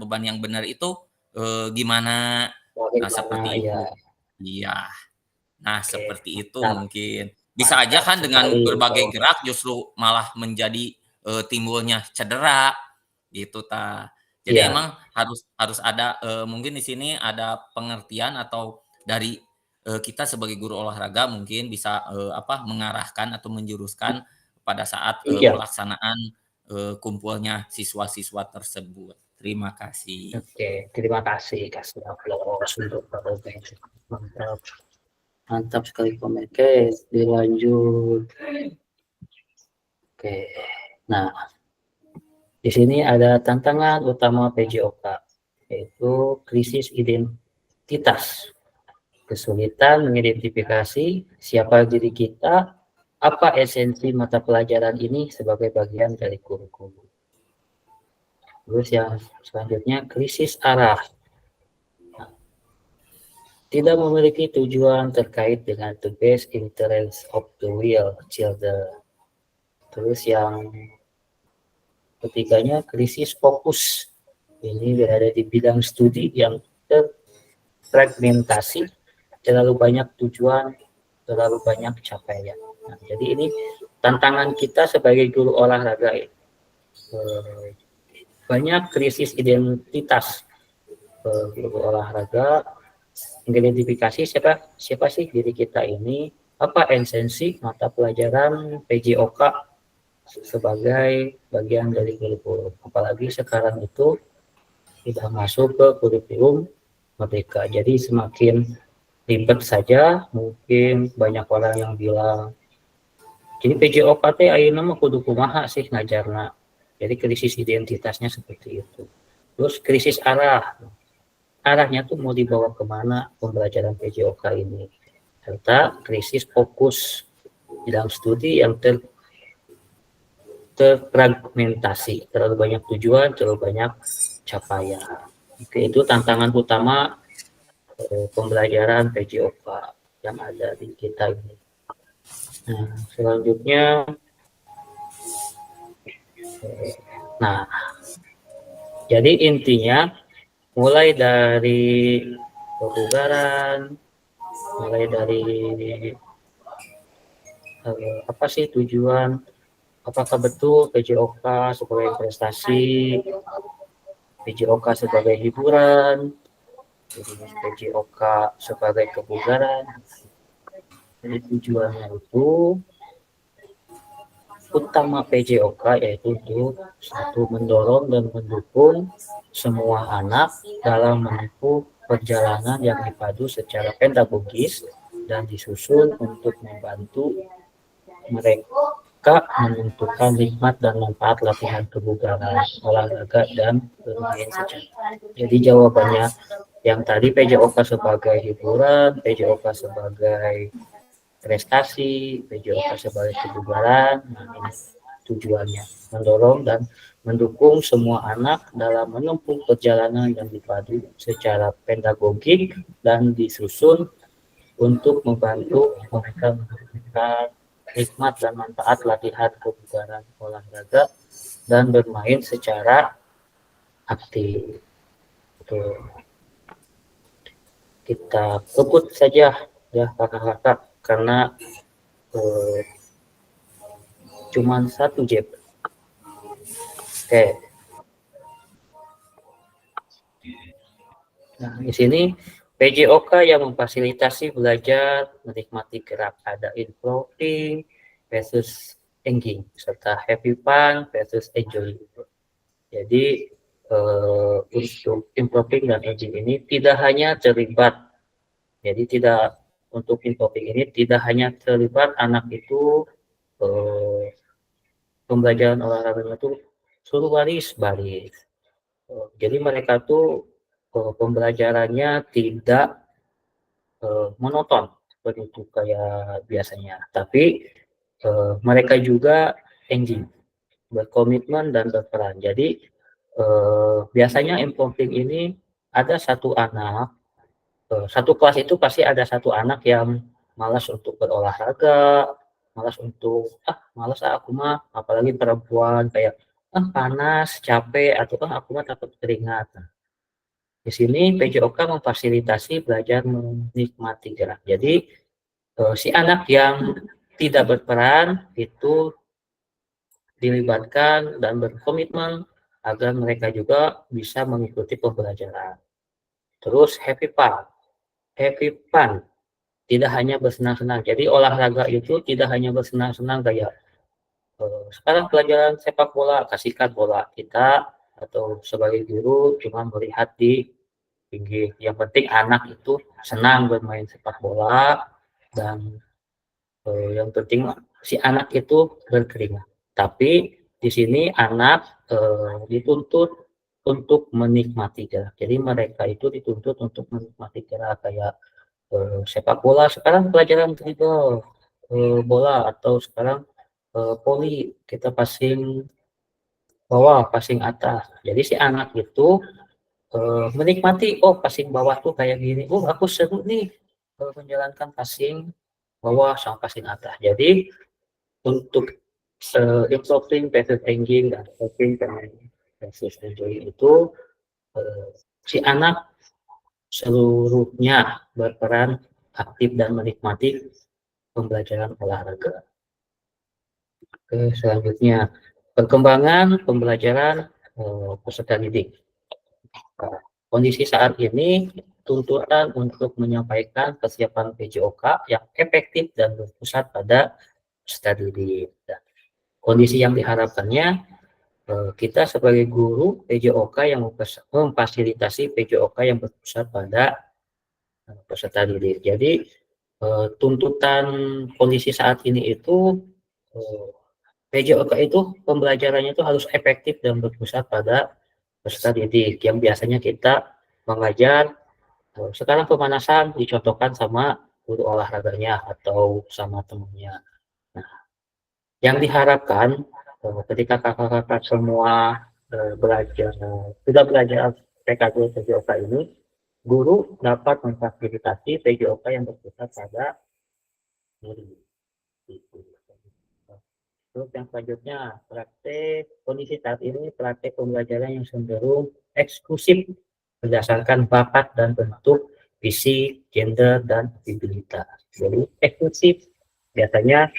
beban yang benar itu gimana? Nah, seperti itu. Iya. Nah, seperti itu mungkin. Bisa aja kan dengan berbagai gerak justru malah menjadi timbulnya cedera gitu ta. Jadi emang harus ada mungkin di sini ada pengertian atau dari kita sebagai guru olahraga mungkin bisa mengarahkan atau menjuruskan pada saat pelaksanaan kumpulnya siswa-siswa tersebut. Terima kasih. Oke, terima kasih. Kasih aplaus untuk Pak Obeng. Mantap sekali komen. Oke, dilanjut. Oke, nah di sini ada tantangan utama PJOK yaitu krisis identitas. Kesulitan mengidentifikasi siapa diri kita, apa esensi mata pelajaran ini sebagai bagian dari kurikulum. Terus yang selanjutnya krisis arah. Nah, tidak memiliki tujuan terkait dengan the best interest of the real children. Terus yang ketiganya krisis fokus. Ini berada di bidang studi yang terfragmentasi. Terlalu banyak tujuan terlalu banyak capaian. Nah, jadi ini tantangan kita sebagai guru olahraga. Banyak krisis identitas guru olahraga, mengidentifikasi siapa sih diri kita ini, apa esensi mata pelajaran PJOK sebagai bagian dari kurikulum. Apalagi sekarang itu sudah masuk ke kurikulum merdeka. Jadi semakin ribet saja, mungkin banyak orang yang bilang, jadi PJOK teh ayeuna mah kudu kumaha sih ngajarna. Jadi krisis identitasnya seperti itu. Terus krisis arahnya tuh mau dibawa kemana pembelajaran PJOK ini. Serta krisis fokus dalam studi yang terfragmentasi, terlalu banyak tujuan, terlalu banyak capaian. Oke, itu tantangan utama pembelajaran PJOK yang ada di kita ini. Nah, selanjutnya, nah, jadi intinya mulai dari kebugaran, mulai dari apa sih tujuan, apakah betul PJOK sebagai prestasi, PJOK sebagai hiburan, PJOK sebagai kebugaran. Jadi tujuannya itu utama PJOK yaitu untuk satu, mendorong dan mendukung semua anak dalam menempuh perjalanan yang dipadu secara pedagogis dan disusun untuk membantu mereka menentukan nikmat dan manfaat latihan kebugaran, olahraga, dan bermain secara. Jadi jawabannya yang tadi PJOK sebagai hiburan, PJOK sebagai prestasi, PJOK sebagai kebugaran. Nah, ini tujuannya mendorong dan mendukung semua anak dalam menempuh perjalanan yang dipadu secara pedagogik dan disusun untuk membantu mereka mendapatkan nikmat dan manfaat latihan kebugaran, olahraga, dan bermain secara aktif. Tuh. Kita kebut saja ya kakak-kakak karena cuman satu Jeb. Oke. Nah, di sini PJOK yang memfasilitasi belajar menikmati gerak, ada improving versus engaging serta happy fun versus enjoy. Jadi untuk improving dan engaging ini tidak hanya terlibat. Jadi untuk improving ini tidak hanya terlibat anak itu pembelajaran olahraganya itu suruh baris. Jadi mereka tuh pembelajarannya tidak monoton seperti itu kayak biasanya, tapi mereka juga engaging, berkomitmen dan berperan. Jadi biasanya improving ini ada satu anak, satu kelas itu pasti ada satu anak yang malas untuk berolahraga, malas aku mah, apalagi perempuan kayak panas, capek, atau aku mah takut keringat. Di sini PJOK memfasilitasi belajar menikmati gerak. Jadi si anak yang tidak berperan itu dilibatkan dan berkomitmen agar mereka juga bisa mengikuti pembelajaran. Terus happy fun. Tidak hanya bersenang-senang. Jadi olahraga itu tidak hanya bersenang-senang kayak sekarang pelajaran sepak bola, kasihkan bola kita atau sebagai guru cuma melihat di pinggir. Yang penting anak itu senang bermain sepak bola dan yang penting si anak itu berkeringat. Tapi di sini anak dituntut untuk menikmati gerak. Jadi mereka itu dituntut untuk menikmati gerak kayak sepak bola, sekarang pelajaran dribble bola, atau sekarang volley kita passing bawah, passing atas. Jadi si anak itu menikmati, passing bawah tuh kayak gini, aku seru nih menjalankan passing bawah sama passing atas. Jadi untuk improving versus engaging dan improving versus enjoying itu si anak seluruhnya berperan aktif dan menikmati pembelajaran olahraga. Oke, selanjutnya perkembangan pembelajaran peserta didik. Kondisi saat ini tuntutan untuk menyampaikan kesiapan PJOK yang efektif dan berpusat pada peserta didik. Kondisi yang diharapkannya kita sebagai guru PJOK yang memfasilitasi PJOK yang berpusat pada peserta didik. Jadi tuntutan kondisi saat ini itu PJOK itu pembelajarannya itu harus efektif dan berpusat pada peserta didik yang biasanya kita mengajar sekarang pemanasan dicontohkan sama guru olahraganya atau sama temannya. Nah, yang diharapkan ketika kakak-kakak semua sudah belajar PKG PJOK ini, guru dapat memfasilitasi PJOK yang berpusat pada diri. Terus yang selanjutnya, praktek kondisi saat ini praktek pembelajaran yang cenderung eksklusif berdasarkan bakat dan bentuk fisik, gender, dan abilitas. Jadi eksklusif biasanya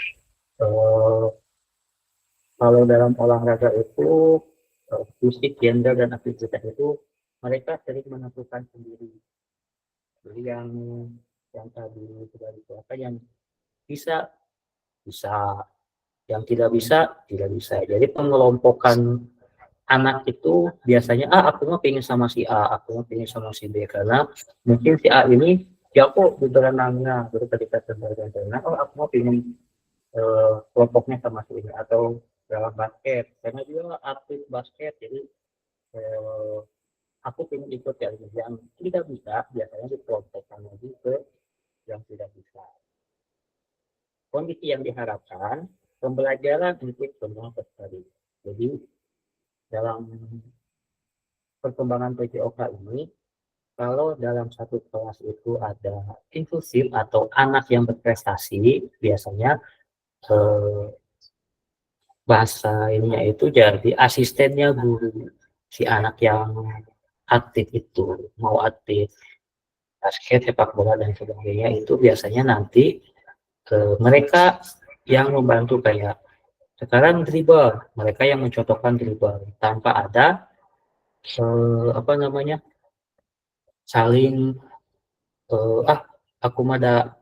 kalau dalam olahraga itu fisik, gender, dan aktivitas itu mereka sering menentukan sendiri. Jadi yang tadi sudah dikatakan yang bisa, yang tidak bisa. Jadi pengelompokan anak itu biasanya aku mau pengen sama si A, aku mau pengen sama si B, karena mungkin si A ini jago di berenangnya, terus ketika berenang, aku mau pengen kelompoknya sama si ini, atau dalam basket karena dia atlet basket, jadi aku pengen ikut yang tidak bisa, biasanya dikelompokkan lagi ke yang tidak bisa. Kondisi yang diharapkan pembelajaran untuk semua peserta. Jadi dalam perkembangan PJOK ini, kalau dalam satu kelas itu ada inklusif atau anak yang berprestasi, biasanya bahasa ininya itu jadi asistennya guru si anak yang aktif itu, mau aktif basket, sepak bola, dan sebagainya, itu biasanya nanti mereka yang membantu, kayak sekarang dribble, mereka yang mencontohkan dribble tanpa ada saling aku mada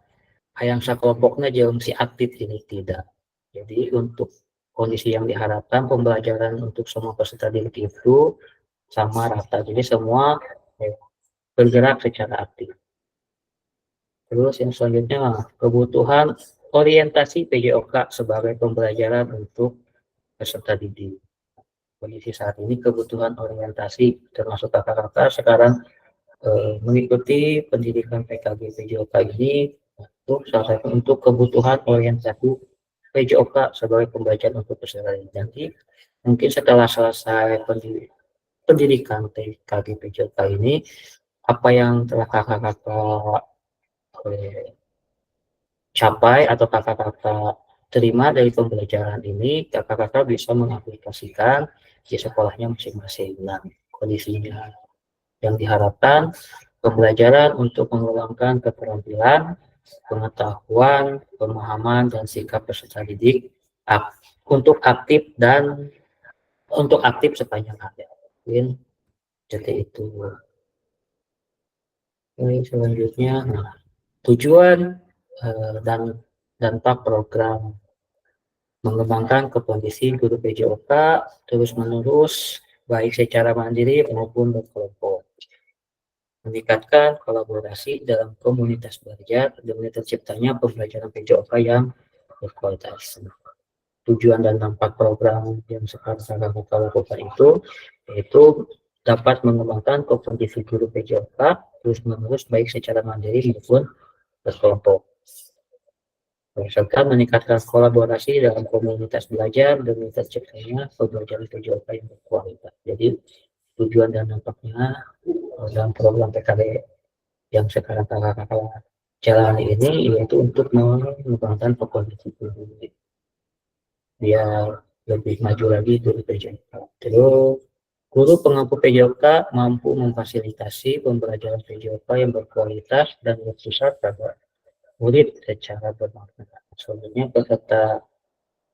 hayang sakelompoknya jauh si aktif ini, tidak. Jadi untuk kondisi yang diharapkan pembelajaran untuk semua peserta didik itu sama rata, jadi semua bergerak secara aktif. Terus yang selanjutnya kebutuhan orientasi PJOK sebagai pembelajaran untuk peserta didik. Kondisi saat ini kebutuhan orientasi termasuk kakak-kakak sekarang mengikuti pendidikan PKG PJOK ini untuk kebutuhan orientasi PJOK sebagai pembelajaran untuk peserta didik. Nanti mungkin setelah selesai pendidikan PKG PJOK ini, apa yang telah kakak-kakak capai atau kakak-kakak terima dari pembelajaran ini, kakak-kakak bisa mengaplikasikan di sekolahnya masing-masing. Nah, kondisinya yang diharapkan pembelajaran untuk mengembangkan keterampilan, pengetahuan, pemahaman, dan sikap peserta didik untuk aktif sepanjang hari. Mungkin jadi itu. Ini selanjutnya, tujuan dan dampak program mengembangkan kondisi guru PJOK terus-menerus baik secara mandiri maupun berkelompok, meningkatkan kolaborasi dalam komunitas belajar demi terciptanya pembelajaran PJOK yang berkualitas. Tujuan dan dampak program yang sekarang saya lakukan itu yaitu dapat mengembangkan kondisi guru PJOK terus-menerus baik secara mandiri maupun berkelompok, serta meningkatkan kolaborasi dalam komunitas belajar demi terciptanya pembelajaran PJOK yang berkualitas. Jadi tujuan dan dampaknya dalam program PKB yang sekarang kakak-kakak jalani ini yaitu untuk mengembangkan kondisi guru biar lebih maju lagi guru PJOK. Terus guru pengampu PJOK mampu memfasilitasi pembelajaran PJOK yang berkualitas dan berpusat pada murid secara bermakna. Selanjutnya peserta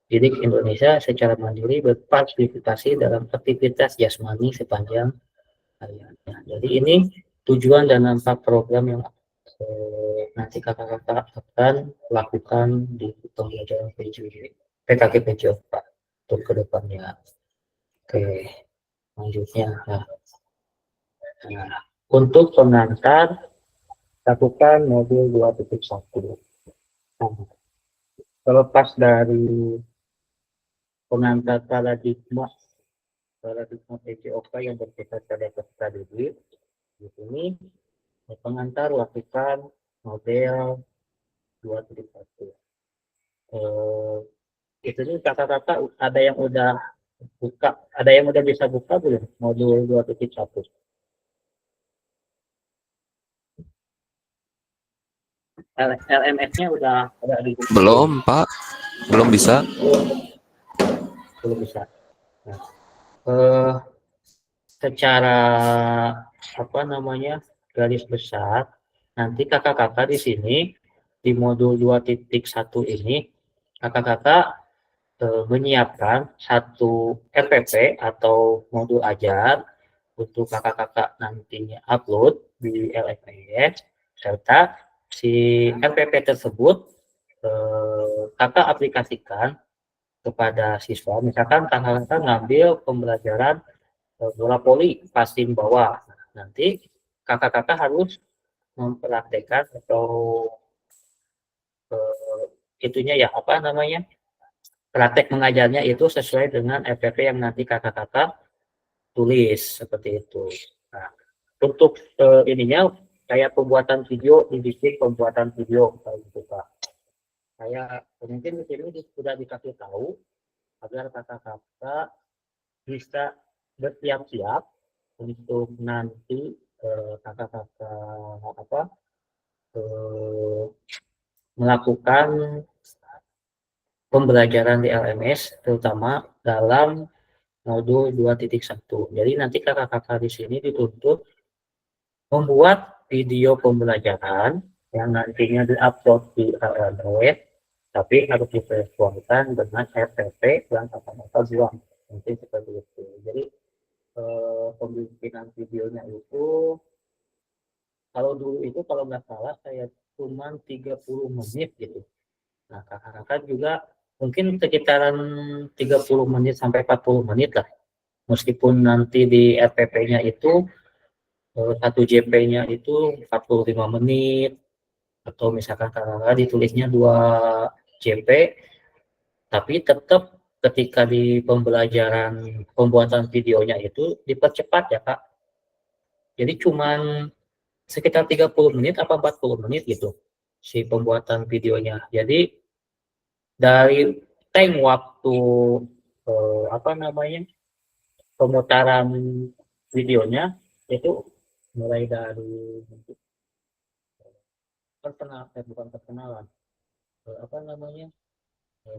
didik Indonesia secara mandiri berpartisipasi dalam aktivitas jasmani sepanjang hariannya. Jadi ini tujuan dan dampak program yang nanti kakak-kakak akan lakukan di pembelajaran PKK PJOK untuk kedepannya. Oke, selanjutnya. Nah, untuk pengantar lakukan modul 2.1. Nah, terlepas dari pengantar paradigma PJOK yang berkaitan pada peserta didik, di sini pengantar lakukan model 2.1. Itu nih kakak-kakak ada yang udah buka, ada yang udah bisa buka belum modul 2.1? LMS-nya udah ada di Belum, Pak. Belum bisa. belum bisa. Nah, secara apa namanya garis besar nanti kakak-kakak di sini di modul 2.1 ini kakak-kakak menyiapkan satu RPP atau modul ajar untuk kakak-kakak nantinya upload di LMS, serta si RPP tersebut kakak aplikasikan kepada siswa. Misalkan kakak-kakak ngambil pembelajaran bola voli pasin bawah, nanti kakak-kakak harus mempraktekkan atau itunya ya apa namanya praktek mengajarnya itu sesuai dengan RPP yang nanti kakak-kakak tulis seperti itu. Nah, untuk ininya kayak pembuatan video, industri pembuatan video kayak gitu Pak. Saya mungkin di sini sudah dikasih tahu agar kakak-kakak bisa bersiap-siap untuk nanti kakak-kakak apa melakukan pembelajaran di LMS terutama dalam modul 2.1. Jadi nanti kakak-kakak di sini dituntut membuat video pembelajaran yang nantinya diupload di LMS, tapi harus disesuaikan dengan RPP yang kakak-kakak buat. Nanti seperti itu. Jadi pembikinan videonya itu kalau dulu itu kalau nggak salah saya cuma 30 menit gitu. Nah kakak-kakak juga mungkin sekitaran 30 menit sampai 40 menit lah. Meskipun nanti di RPP-nya itu 1 JP-nya itu 45 menit atau misalkan kakak-kakak ditulisnya 2 JP, tapi tetap ketika di pembelajaran pembuatan videonya itu dipercepat ya Kak. Jadi cuman sekitar 30 menit apa 40 menit gitu si pembuatan videonya. Jadi dari time waktu apa namanya pemutaran videonya itu mulai dari bukan perkenalan apa namanya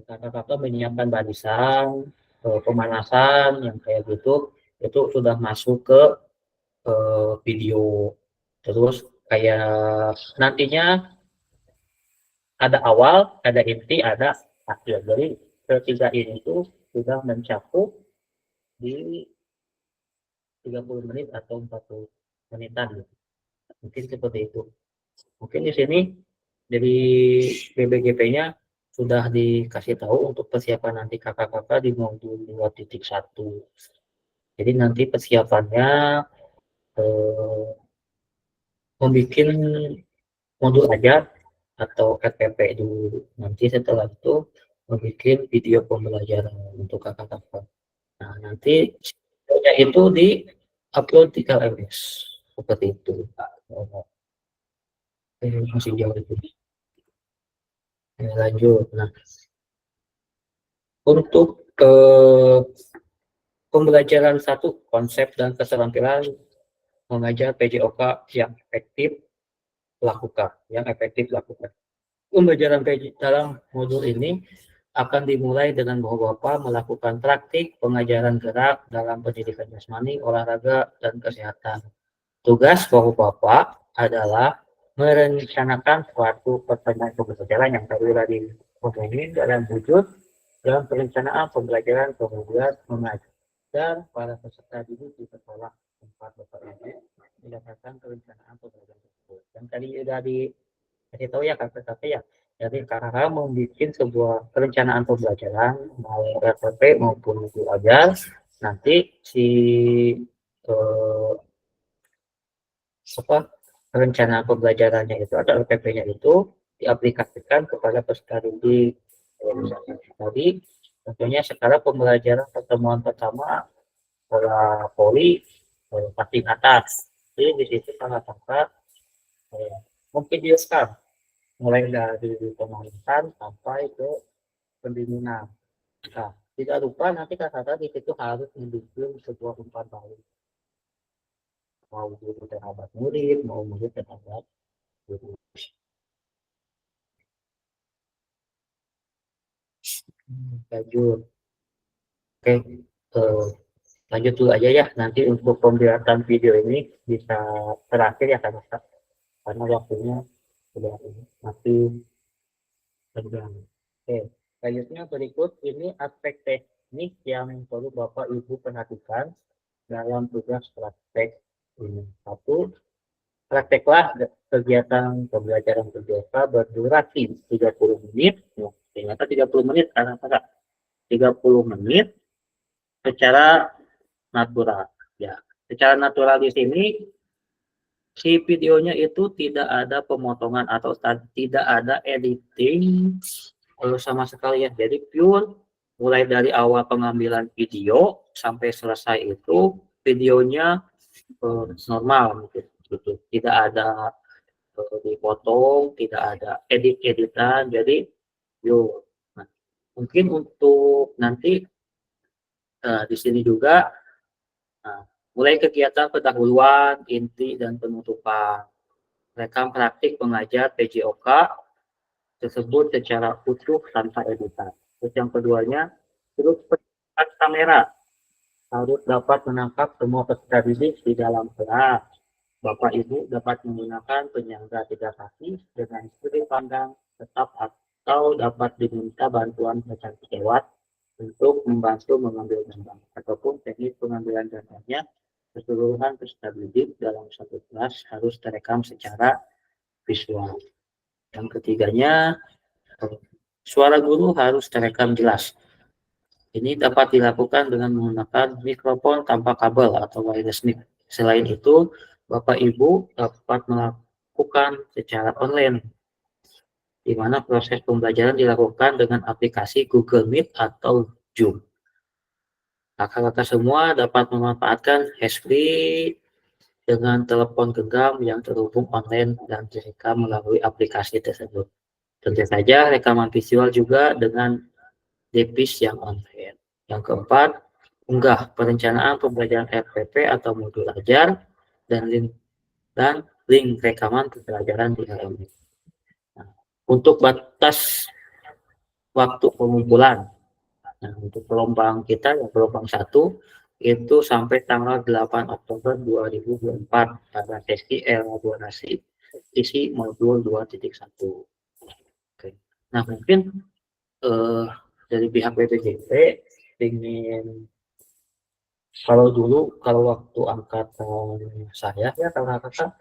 kakak-kakak menyiapkan barisan pemanasan yang kayak gitu itu sudah masuk ke video. Terus kayak nantinya ada awal, ada inti, ada akhir. Jadi ketiga ini itu sudah mencakup di 30 menit atau 40 menitan. Mungkin seperti itu. Mungkin di sini dari BBGP-nya sudah dikasih tahu untuk persiapan nanti kakak-kakak di modul 2.1. Jadi nanti persiapannya membuat modul ajar atau RPP dulu. Nanti setelah itu membuat video pembelajaran untuk kakak-kakak. Nah, nanti videonya itu di upload di LMS seperti itu. Masih jauh itu. Lanjut. Nah, untuk pembelajaran satu konsep dan keterampilan mengajar PJOK yang efektif lakukan, Pembelajaran dalam modul ini akan dimulai dengan Bapak melakukan praktik pengajaran gerak dalam pendidikan jasmani, olahraga, dan kesehatan. Tugas Bapak adalah merencanakan suatu pertemuan pembelajaran yang tadi omongin dalam wujud dalam perencanaan pembelajaran, kemudian mengajar para peserta didik di sekolah tempat Bapak Ibu mendapatkan perencanaan pembelajaran tersebut. Dan tadi sudah dikasih tahu ya kata-kata ya. Jadi kakak membuat sebuah perencanaan pembelajaran mau RPP maupun Google Ajar, nanti si perencanaan pembelajarannya itu atau RPP-nya itu diaplikasikan kepada peserta didik. Jadi tentunya sekarang pembelajaran pertemuan pertama pola poli pasti atas. Jadi di situ sangat-sangat mungkin dia sekarang mulai dari pemanasan sampai ke pendinginan. Nah, tidak lupa nanti kata-kata di situ harus mendukung sebuah umpan balik. Mau guru terhadap murid, mau murid terhadap guru. Lanjut. Oke, lanjut dulu aja ya. Nanti untuk pembuatan video ini bisa terakhir ya karena waktunya sudah masih panjang. Oke, selanjutnya berikut ini aspek teknik yang perlu Bapak Ibu perhatikan dalam tugas praktek ini. Satu, prakteklah kegiatan pembelajaran berbiasa berdurasi 30 menit. Ternyata 30 menit karena 30 menit secara natural. Ya, secara natural di sini si videonya itu tidak ada pemotongan atau tidak ada editing sama sekali ya. Jadi pure mulai dari awal pengambilan video sampai selesai itu videonya normal gitu. Tidak ada dipotong, tidak ada edit-editan. Jadi yuk, nah, mungkin untuk nanti di sini juga mulai kegiatan pendahuluan, inti, dan penutupan. Rekam praktik pengajar PJOK tersebut secara utuh tanpa editan. Terus yang keduanya, terus penangkapan kamera. Harus dapat menangkap semua peserta didik di dalam kelas. Bapak Ibu dapat menggunakan penyangga 3 kaki dengan sudut pandang tetap atau dapat diminta bantuan pecantik lewat untuk membantu mengambil gambar ataupun teknik pengambilan gambarnya keseluruhan peserta didik dalam satu kelas harus terekam secara visual. Yang ketiganya, suara guru harus terekam jelas. Ini dapat dilakukan dengan menggunakan mikrofon tanpa kabel atau wireless mic. Selain itu, Bapak Ibu dapat melakukan secara online, di mana proses pembelajaran dilakukan dengan aplikasi Google Meet atau Zoom. Kakak-kakak semua dapat memanfaatkan handsfree dengan telepon genggam yang terhubung online dan direkam melalui aplikasi tersebut. Tentu saja rekaman visual juga dengan device yang online. Yang keempat, unggah perencanaan pembelajaran RPP atau modul ajar dan link rekaman pembelajaran di LMS. Nah, untuk batas waktu pengumpulan, nah, untuk gelombang kita yang gelombang 1 itu sampai tanggal 8 Oktober 2024 pada sesi elaborasi isi modul 2.1. Oke. Nah, mungkin dari pihak BPJP ingin kalau waktu angkatan saya ya kakak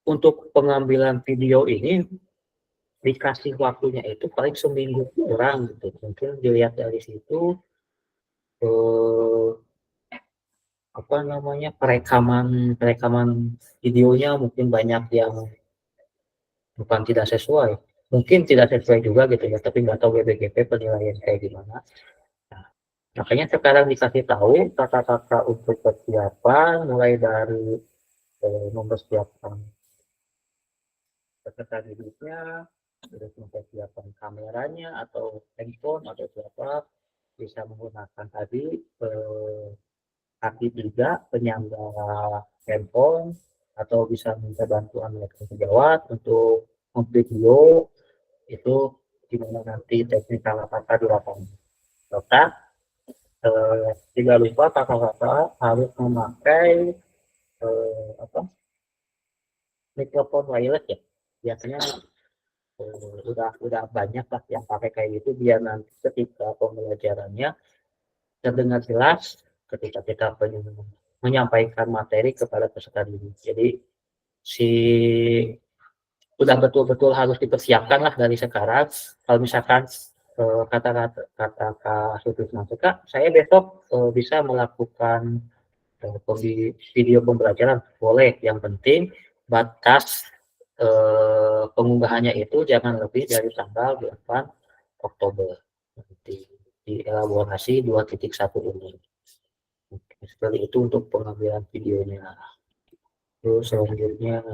untuk pengambilan video ini dikasih waktunya itu paling seminggu kurang gitu. Mungkin dilihat dari situ perekaman videonya mungkin banyak yang bukan tidak sesuai, mungkin tidak sesuai juga gitu ya, tapi nggak tahu BPJP penilaian kayak gimana. Nah, makanya sekarang dikasih tahu kata-kata untuk persiapan mulai dari mempersiapkan peserta didiknya, terus mempersiapkan kameranya atau handphone atau siapa bisa menggunakan tadi kaki 3 penyangga handphone atau bisa minta bantuan mereka sejawat untuk memvideo itu gimana nanti teknik kakak-kakak di lapangan. Dokter, tidak lupa kakak-kakak harus memakai mikrofon wireless ya. Biasanya udah banyak lah yang pakai kayak gitu biar nanti ketika pembelajarannya terdengar jelas ketika kita menyampaikan materi kepada peserta didik. Jadi si udah betul-betul harus dipersiapkan lah dari sekarang. Kalau misalkan kata Kak Sutisna, Kak, saya besok bisa melakukan video pembelajaran, boleh. Yang penting batas pengunggahannya itu jangan lebih dari tanggal 8 Oktober. Nanti di elaborasi 2.1 ini. Seperti itu untuk pengambilan videonya. Terus selanjutnya,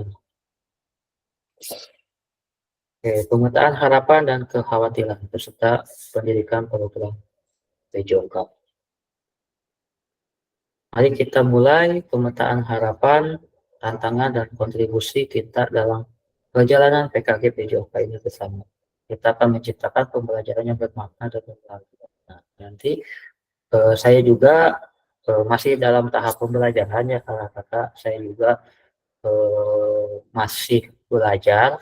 pemetaan harapan dan kekhawatiran peserta pendidikan program PJOK. Mari kita mulai pemetaan harapan, tantangan, dan kontribusi kita dalam perjalanan PKG PJOK ini bersama. Kita akan menciptakan pembelajaran yang bermakna dan bermanfaat. Nah, nanti saya juga masih dalam tahap pembelajaran ya, kakak. Saya juga masih belajar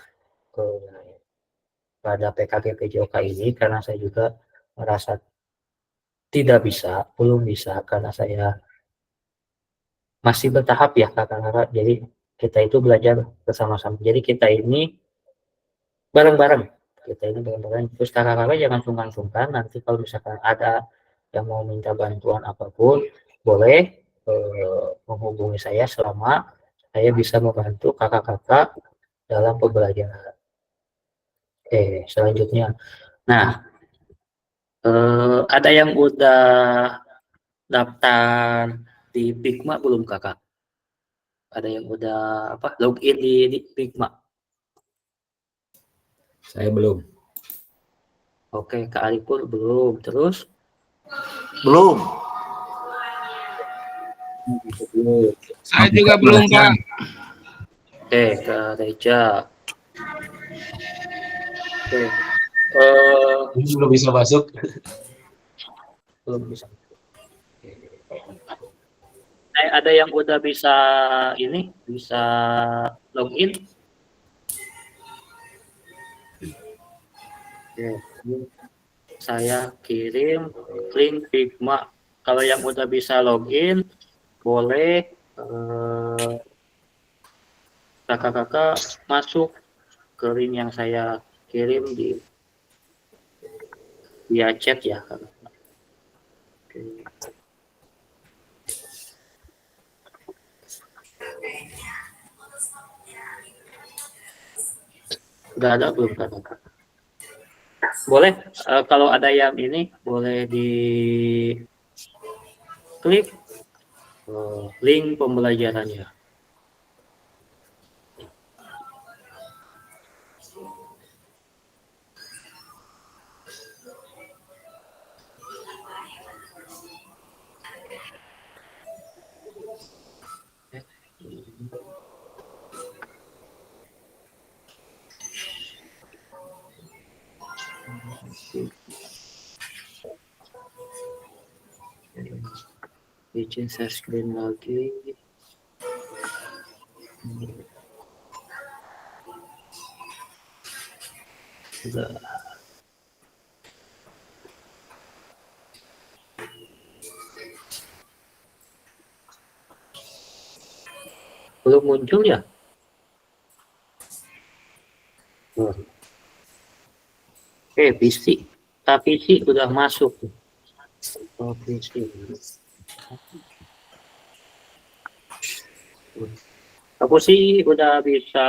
pada PKG PJOK ini karena saya juga merasa belum bisa karena saya masih bertahap ya kakak-kakak. Jadi kita itu belajar bersama-sama. Jadi kita ini bareng-bareng. Terus kakak-kakak jangan sungkan-sungkan. Nanti kalau misalkan ada yang mau minta bantuan apapun, boleh menghubungi saya selama saya bisa membantu kakak-kakak dalam pembelajaran. Selanjutnya. Nah, ada yang udah daftar di Pigma belum kakak? Ada yang udah login di Pigma? Saya belum. Oke, Kak Arifur belum. Terus? Belum. Saya juga belum, Pak. Oke, Kak Reja. Oke. Belum bisa masuk. Belum bisa. Ada yang udah bisa login? Saya kirim link Pigma. Kalau yang udah bisa login, boleh kakak-kakak masuk ke link yang saya kirim via chat ya. Oke. Udah ada belum kakak? Boleh kalau ada yang ini boleh di klik link pembelajarannya. Izin share screen lagi. Sudah. Belum muncul ya? Oke, PC. Tapi sih udah masuk. PC. Aku sih udah bisa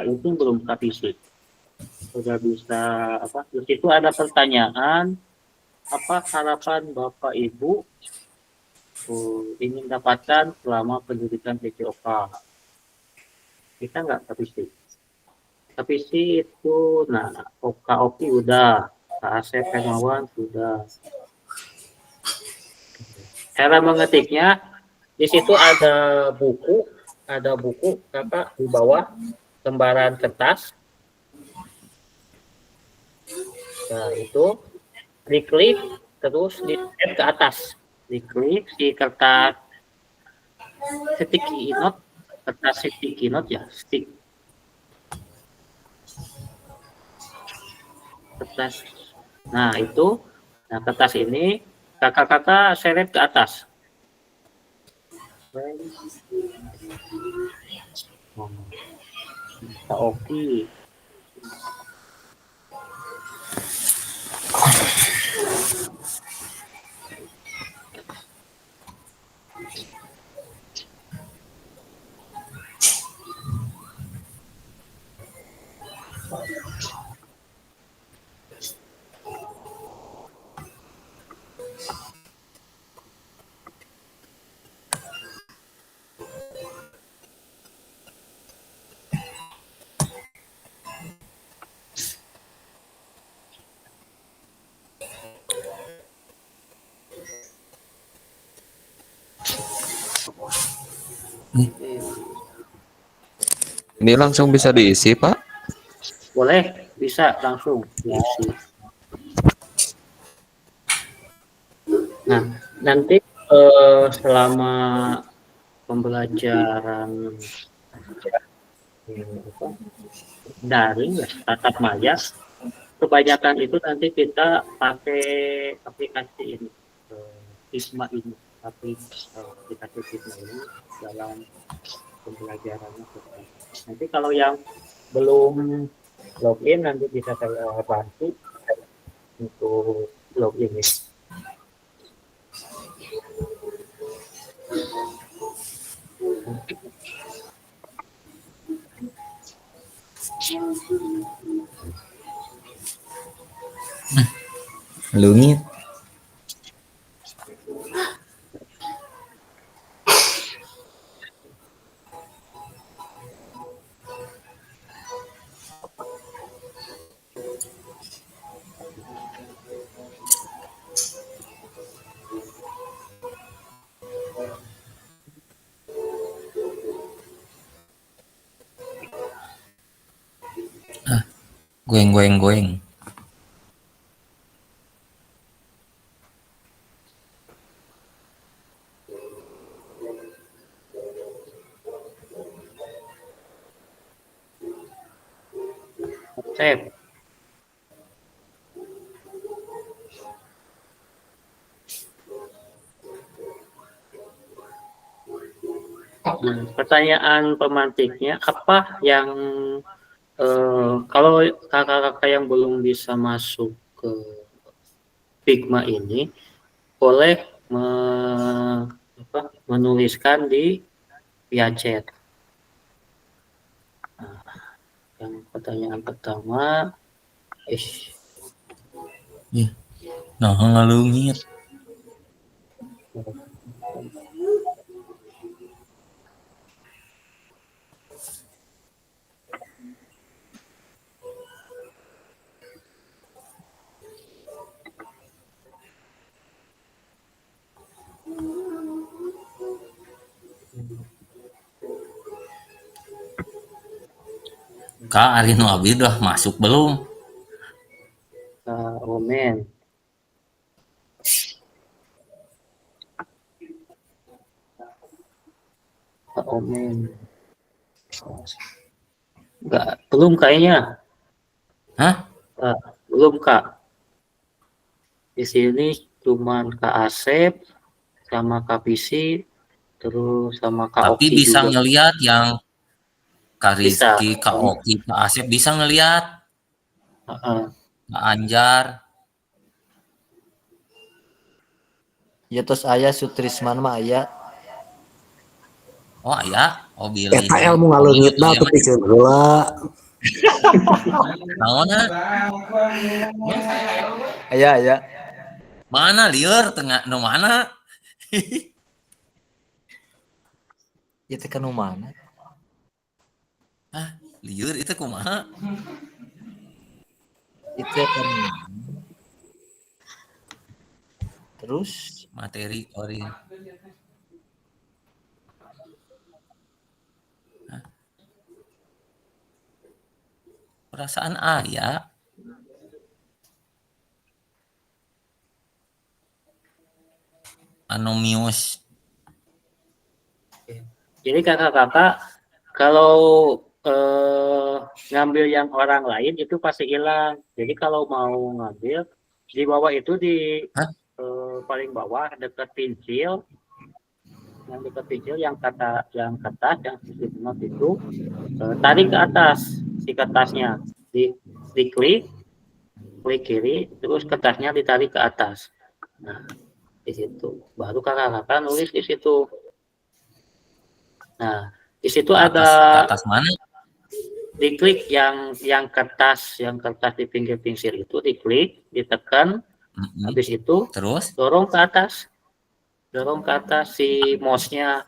itu belum KPC. Udah bisa Di situ ada pertanyaan harapan Bapak Ibu ingin dapatkan selama pendidikan PJOK. Kita nggak KPC. KPC itu Oki udah, Kak Asep Hermawan sudah. Cara mengetiknya di situ ada buku kakak di bawah lembaran kertas. Nah itu diklik terus di ke atas, diklik si kertas sticky note ya, kertas. Nah itu, nah kertas ini kakak-kakak seret ke atas. Oke. Ini langsung bisa diisi, Pak? Boleh, bisa langsung diisi. Nah, nanti selama pembelajaran daring ya, tatap maya, kebanyakan itu nanti kita pakai aplikasi ini, Pisma ini, aplikasi Pisma ini dalam pembelajarannya. Nanti kalau yang belum login nanti bisa saya bantu untuk login ya. Lungit. Goeng. Save. Pertanyaan pemantiknya, apa yang kalau kakak-kakak yang belum bisa masuk ke Figma ini, boleh menuliskan di via chat. Nah, yang pertanyaan pertama, Nah, ngalungit. Kak Arino Abi udah masuk belum? Omen. Omen. Enggak, belum kayaknya. Hah? Belum Kak. Di sini cuman Kak Asep sama Kak Visi, terus sama Kak Tapi Oki bisa juga. ngelihat yang Kak Bisa. Rizky, Kak Oki, Kak Asep bisa ngelihat. Kak Anjar. Ya terus ayah Sutrisman mah ayah. Oh aya, oh Billy. Eta ilmu ngaleungit dah teu pikeun heula. Naonna? Ayah. Mana lieur tengah nu mana? Ya teh kanu mana? Hah, lieur itu kumaha? Itu kan terus Materi ori. Perasaan aya. Anomius. Jadi kakak-kakak kalau ngambil yang orang lain itu pasti hilang. Jadi kalau mau ngambil di bawah itu di paling bawah dekat pensil, yang dekat pensil yang kertas yang sisi not itu tarik ke atas si kertasnya, diklik kiri, terus kertasnya ditarik ke atas. Nah, di situ baru kakak-kakak nulis di situ. Nah, di situ ada atas mana? Diklik yang kertas di pinggir pensil itu, diklik, ditekan, habis itu terus dorong ke atas si mouse-nya.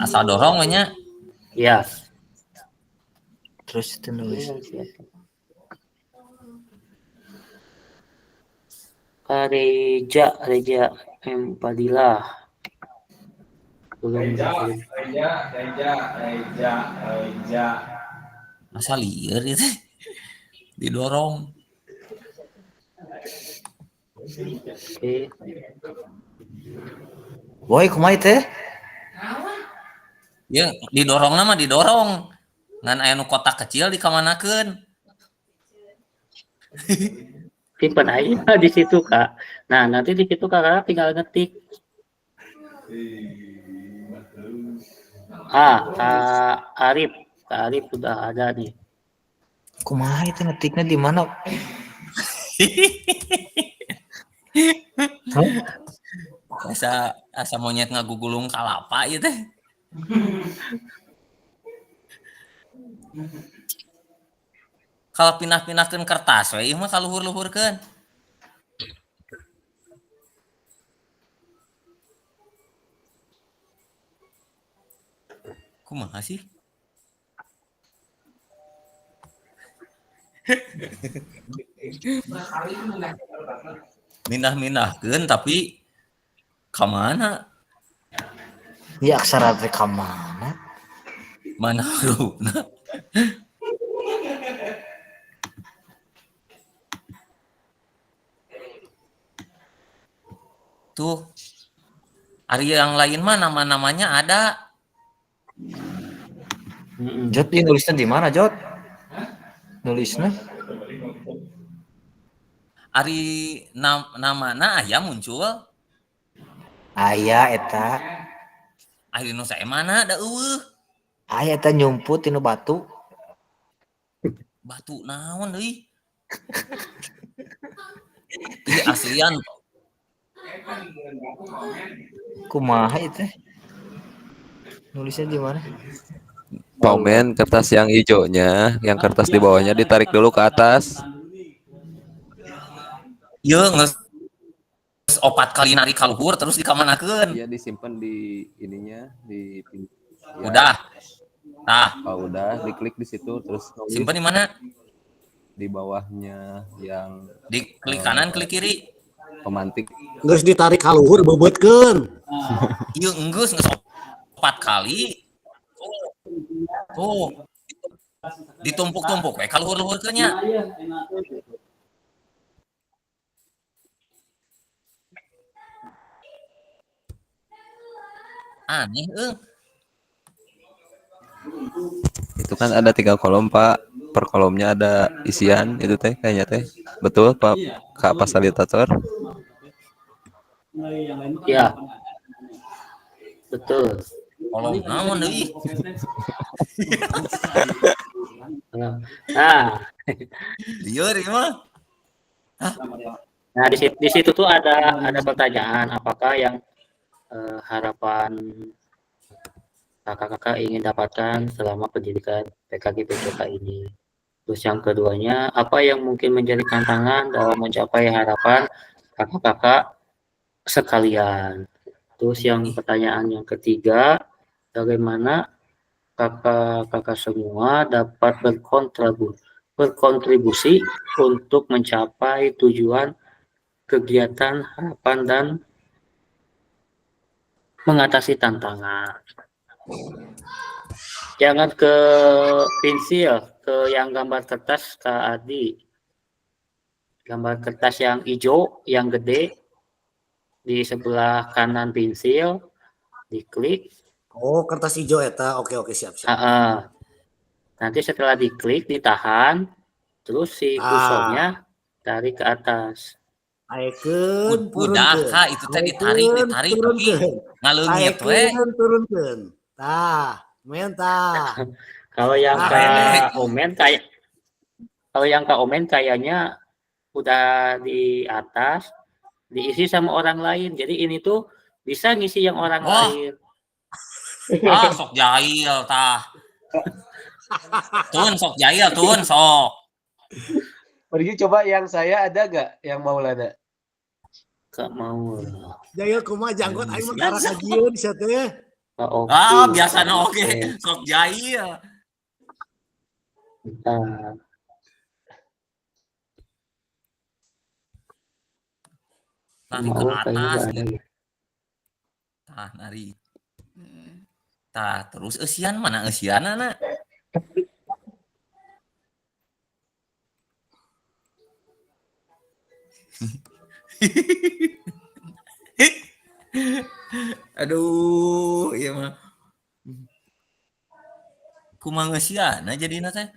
Asal dorong nya. Ya. Terus itu nulis. Reja M. Fadilah. Reja. Asal liar itu didorong. Oke. Woi, kumaha teh? Ya, didorong nama didorong. Ngan aya nu kotak kecil dikamanakeun. Simpan aja di situ, Kak. Nah, nanti di situ Kakak tinggal ngetik. Arif sudah ada nih. Kumaha itu ngetiknya di mana? Asa monyet ngagugulung kalapa ieu teh. Kalau pindah-pindahkeun kertas we ieu mah kaluhur-luhurkeun. Kumaha sih? Mindah-mindahkeun tapi ka mana? Ya aksara teh ka mana? Mana hurufna? Tuh. Ari yang lain mah nama-namanya ada. Jot, ini nulisnya di mana, Jot? Nulisnya? Ari namana aya muncul. Aya eta. Ari nu sae mana da eueuh. Aya eta nyumput tinu batu. Batu naon deui? Ieu aslian. Kumaha itu? Nulisnya di mana? Momen kertas yang hijaunya, yang kertas di bawahnya ditarik dulu ke atas. Ieu geus 4 kali narik kaluhur terus dikamanakeun. Iya, disimpan di ininya di ya. Udah. Nah, kalau udah diklik di situ terus simpan di mana? Di bawahnya yang di klik kanan, klik kiri. Pemantik. Geus ditarik kaluhur bebeutkeun. Ieu geus 4 kali. Oh. Ditumpuk-tumpuk we kaluhur-luhurkeun nya. Aneh Itu kan ada 3 kolom, Pak. Per kolomnya ada isian itu teh kayaknya teh. Betul, Pak? Kak fasilitator? Ya. Betul. Kolom naon deui? Nah. Lieur ieu mah. Nah, di situ tuh ada pertanyaan, apakah yang harapan kakak-kakak ingin dapatkan selama pendidikan PKG PJOK ini. Terus yang keduanya, apa yang mungkin menjadi tantangan dalam mencapai harapan kakak-kakak sekalian. Terus yang pertanyaan yang ketiga, bagaimana kakak-kakak semua dapat berkontribusi untuk mencapai tujuan kegiatan harapan dan mengatasi tantangan. Jangan ke pensil, ke yang gambar kertas Kak Adi. Gambar kertas yang hijau, yang gede, di sebelah kanan pensil, diklik, Oh, kertas hijau eta. Oke, siap. Nanti setelah diklik, ditahan, terus si kursornya tarik ke atas. Ayekeun Udah turunkeun. Kak, itu teh ditarik tapi ngaleungit we. Ayekeun turunkeun. Tah, mentah. Kalau yang Ah, Kak Omen kayaknya udah di atas, diisi sama orang lain. Jadi ini tuh bisa ngisi yang orang lain. Sok jahil tah. Tun sok jahil, tun sok. Pergi coba yang saya ada gak yang Maulana? Gak mau. Jahil kumaha janggot aing mah karena kajieun sia teh. Biasana oke. Sok jahil. Tarik ke atas gitu. Tah, nari. Tah, terus eusian mana eusianana? Aduh, iya mah. Kumaha ngeusiana jadina teh?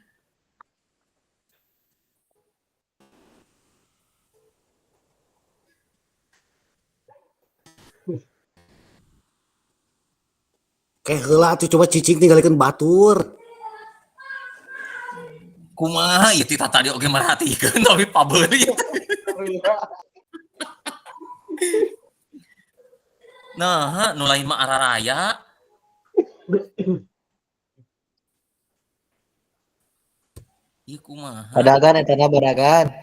Kayak heula tuh coba cicing tinggalikeun batur. Kumaha ieu tita tadi oge merhatikeun tapi pabeuli. Nah, nu lain mah araraya. Ieu kumaha? Badagan eta badagan.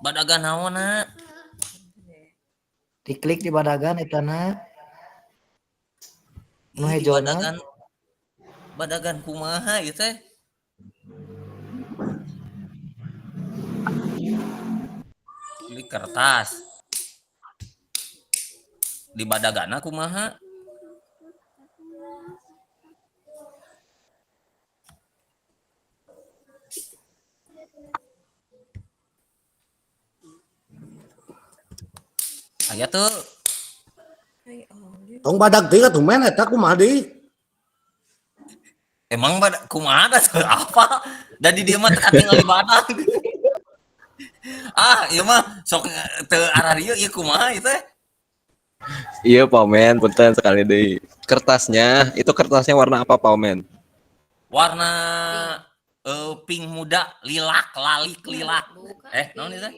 Badagan naonna? Diklik di badagan eta nu hejona. Badagan kumaha ieu teh? Klik kertas. Di badagana kumaha? Aya tuh. Tong badag teh atuh men eta kumaha deui? Emang kumaha da apa? Da di dieu mah teu tinggal di badag. Ieu mah sok teu ararieu ieu kumaha ieu teh? Iya Pak Omen, punten sekali deui. Kertasnya, itu kertasnya warna apa Pak Omen? Warna pink muda, lalik. Naon ieu teh?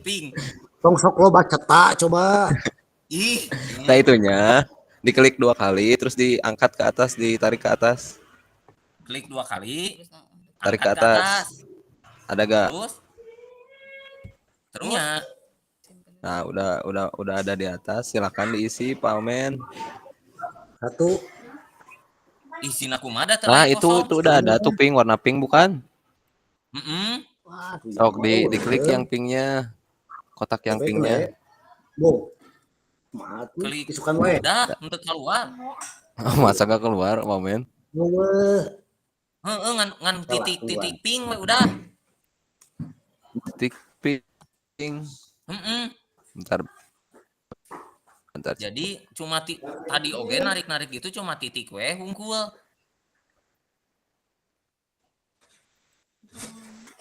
Pink. Tong sok loba cetak coba. Nah itunya diklik 2 kali, terus diangkat ke atas, ditarik ke atas. Klik 2 kali, tarik ke atas. Ada gak? Terusnya. Nah udah ada di atas, silakan diisi Pak Omen. Satu. Isina kumaha teh? Nah itu udah ada tuh pink, warna pink bukan? Sok diklik yang pinknya, kotak yang pinknya. Klik udah untuk keluar. Masa gak keluar Pak Omen? Ngan titik pink we udah. Titik pink. Bentar. Jadi cuma tadi oge narik gitu cuma titik we hungkul.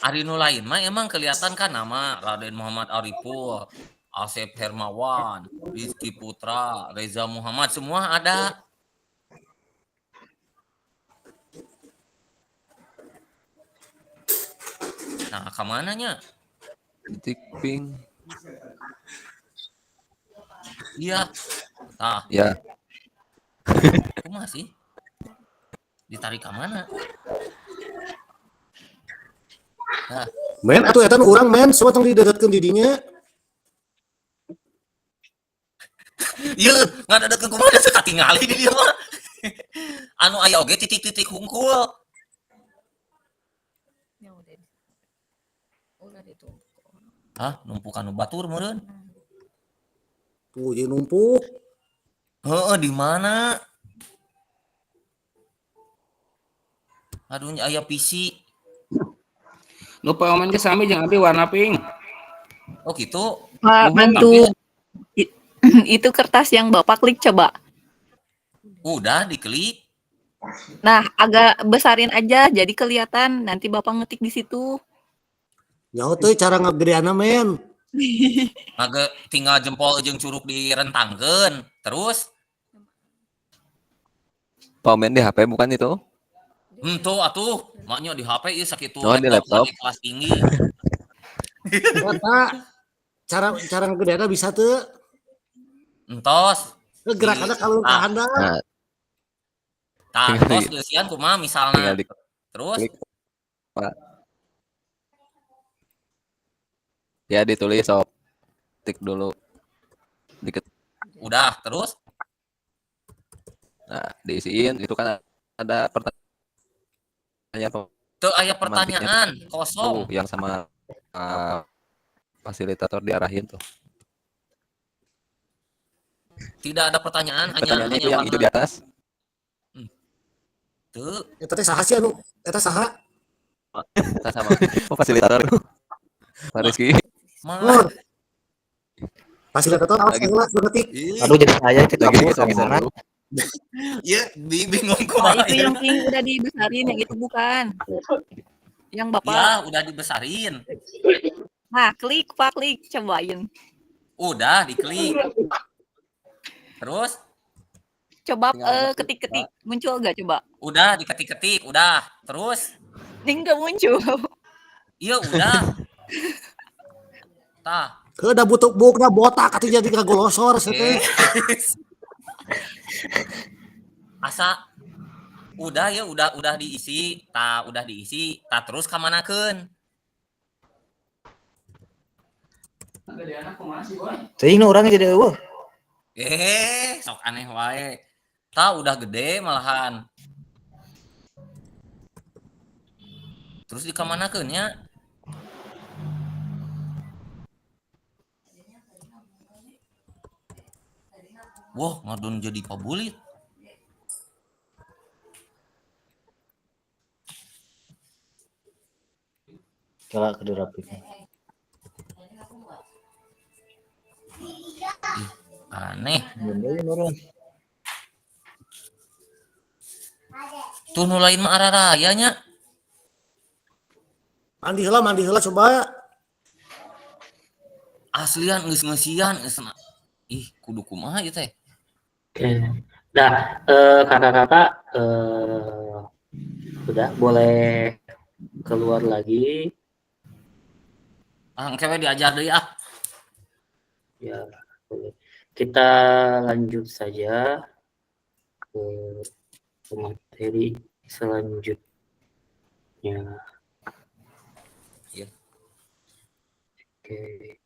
Ari nu lain mah emang kelihatan kan nama Raden Muhammad Ariful, Asep Hermawan, Rizky Putra, Reza Muhammad semua ada. Nah, kemananya? Titik pink. Iya. Nah. Ya. Aku masih ditarik ke mana? Nah. Men atuh eta urang men, sobat tong didadetkeun di dinya. Ieu ngadadetkeun kumaha da katingali di dieu mah. Anu aya oge titik-titik hungkul. Numpuk anu batur meureun. Tuh jadi numpuk. Di mana? Aduh aya PC. Nu Pak Omen ge sami jeung abi warna pink. Oh gitu. Pak, bantu. Itu kertas yang Bapak klik coba. Udah diklik. Nah, agak besarin aja jadi kelihatan nanti Bapak ngetik di situ. Nyaho teh cara ngagedeana men. Tinggal jempol jeung curug direntangkeun. Terus Komen di HP bukan itu? tuh atuh, maknya di HP ieu sakitu Oh, di laptop. lagi kelas tinggi. Eta cara ngagedeana bisa teu? Entos. Gerakanna kalau ka handap. Nah, Entos geusian kumaha misalna. tinggal Terus diklik, Pak. Ya ditulis sok. Tik dulu. Dikit. udah, terus Nah, diisiin itu kan ada pertanyaan tuh aya pertanyaan kosong. yang sama fasilitator diarahin tuh. Tidak ada pertanyaan, Pertanyaannya itu yang hanya itu di atas. tuh. Eta teh saha sih anu? Eta saha? Kita sama fasilitator. Pak Rizky. Nur. Fasilitator awas ngelas ngetik. Aduh jadi saya itu Lagi kabur bisa mana? dulu. Ya, bingung Nah, kumaha. itu yang udah dibesarin, yang itu bukan. Yang Bapak. Ya, udah dibesarin. Nah, klik Pak, klik, cobain. Udah diklik. Terus Coba ketik-ketik, muncul nggak coba? udah diketik-ketik, udah. Terus Ini nggak muncul. iya udah. Tah. Keudah butuh bukna botak atuh jadi kagolosor teh. Asa udah ya udah diisi, udah diisi, terus kamanakeun? Teuing nu urang jadi eueuh. Sok aneh wae. Udah gede malahan. Terus di kamanakeun nya? Wah, ngadun jadi pabulit. Coba kedua rapikan. Aneh. Nurun. Tuh nu lain mah araraya nya. Mandi heula coba. Aslian geus-geusian geus. Ih, kudu kumaha ieu teh? Oke. Nah, kakak-kakak udah boleh keluar lagi. Engke diajar deui ah. Ya, boleh. Kita lanjut saja ke materi selanjutnya. Ya. Oke.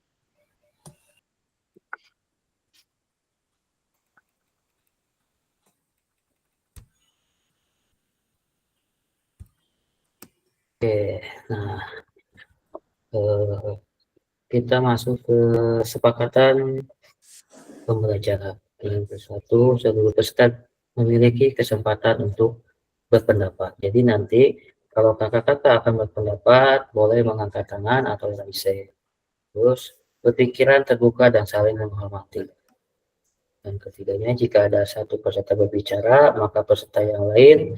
Oke, nah kita masuk ke kesepakatan pembelajaran. Yang satu, seluruh peserta memiliki kesempatan untuk berpendapat. Jadi nanti kalau kakak-kakak akan berpendapat, boleh mengangkat tangan atau raise. Terus berpikiran terbuka dan saling menghormati. Dan ketiganya, jika ada satu peserta berbicara, maka peserta yang lain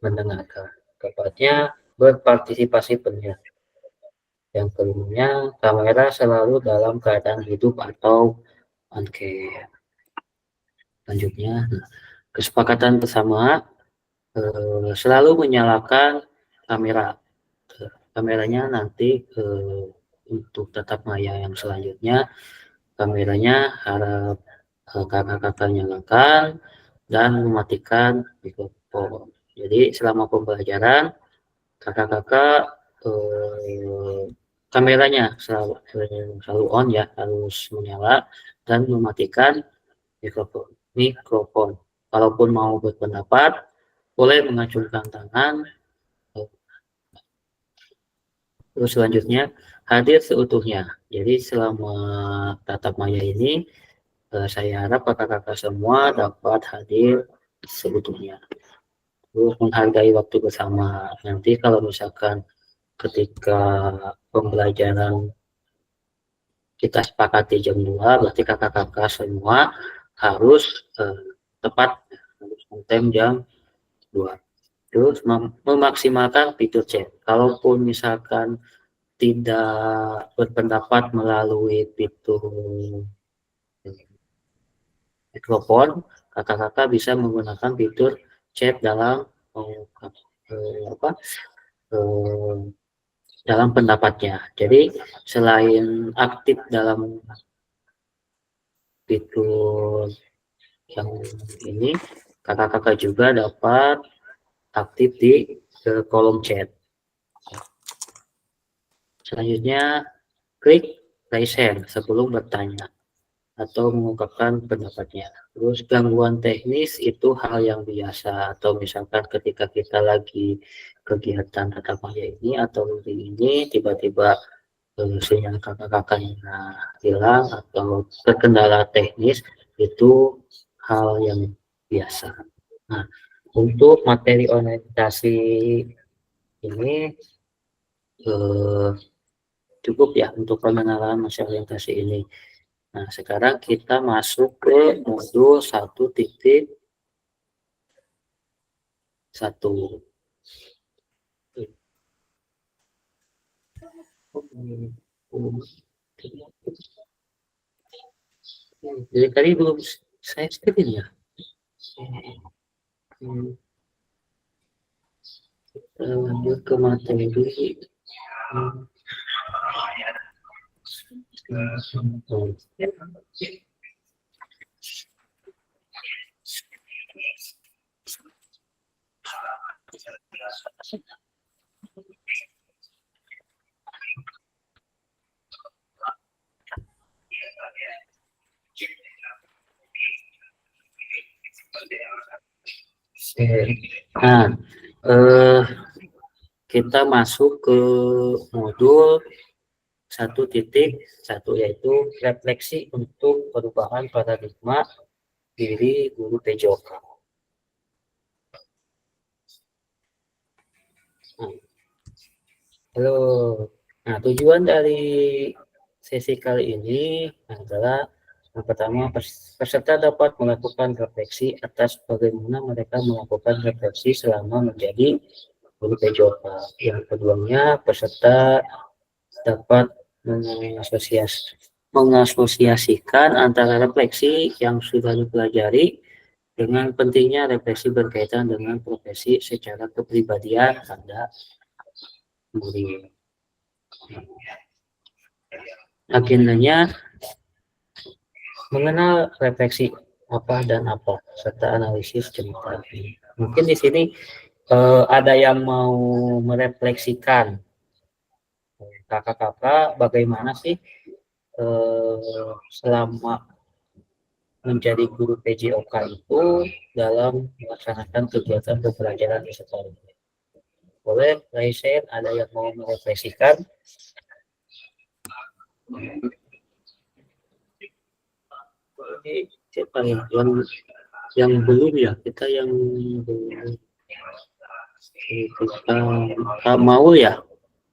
mendengarkan. Keempatnya, berpartisipasi penuh. Yang kelimanya, kamera selalu dalam keadaan hidup atau on cam. Selanjutnya, kesepakatan bersama selalu menyalakan kamera. Kameranya nanti untuk tatap maya yang selanjutnya, kameranya harap kakak-kakak nyalakan dan mematikan mikrofon. Jadi selama pembelajaran kakak-kakak kameranya selalu on ya, harus menyala dan mematikan mikrofon. Kalaupun mau berpendapat, boleh mengacungkan tangan. Terus selanjutnya hadir seutuhnya. Jadi selama tatap maya ini saya harap kakak-kakak semua dapat hadir seutuhnya. Terus menghargai waktu bersama. Nanti kalau misalkan ketika pembelajaran kita sepakati jam 2, berarti kakak-kakak semua harus tepat, harus on time jam 2. Terus memaksimalkan fitur chat. Kalaupun misalkan tidak berpendapat melalui fitur mikrofon, kakak-kakak bisa menggunakan fitur chat dalam dalam pendapatnya. Jadi selain aktif dalam fitur yang ini, kakak-kakak juga dapat aktif di kolom chat. Selanjutnya, klik raise hand sebelum bertanya atau mengungkapkan pendapatnya. Terus gangguan teknis itu hal yang biasa, atau misalkan ketika kita lagi kegiatan tatap muka ini atau ini tiba-tiba sinyal kakak-kakaknya hilang atau terkendala teknis, itu hal yang biasa. Nah, untuk materi orientasi ini cukup ya untuk pengenalan masalah orientasi ini. Nah, sekarang kita masuk ke modul 1.1. Jadi tadi belum saya screen ya. Kita lanjut ke materi. Nah, kita masuk ke modul 1.1, yaitu refleksi untuk perubahan paradigma diri guru PJOK. Halo. Nah, tujuan dari sesi kali ini adalah yang pertama, peserta dapat melakukan refleksi atas bagaimana mereka melakukan refleksi selama menjadi guru PJOK. Yang keduanya, peserta dapat mengasosiasikan antara refleksi yang sudah dipelajari dengan pentingnya refleksi berkaitan dengan profesi secara kepribadian Anda murid. Agendanya mengenal refleksi apa dan apa serta analisis cerita. Mungkin di sini ada yang mau merefleksikan kakak-kakak bagaimana sih selama menjadi guru PJOK itu dalam melaksanakan kegiatan pembelajaran di sekolah. Boleh, raise hand, ada yang mau merefleksikan? Siapa yang belum ya? Kita yang belum. Kita mau ya?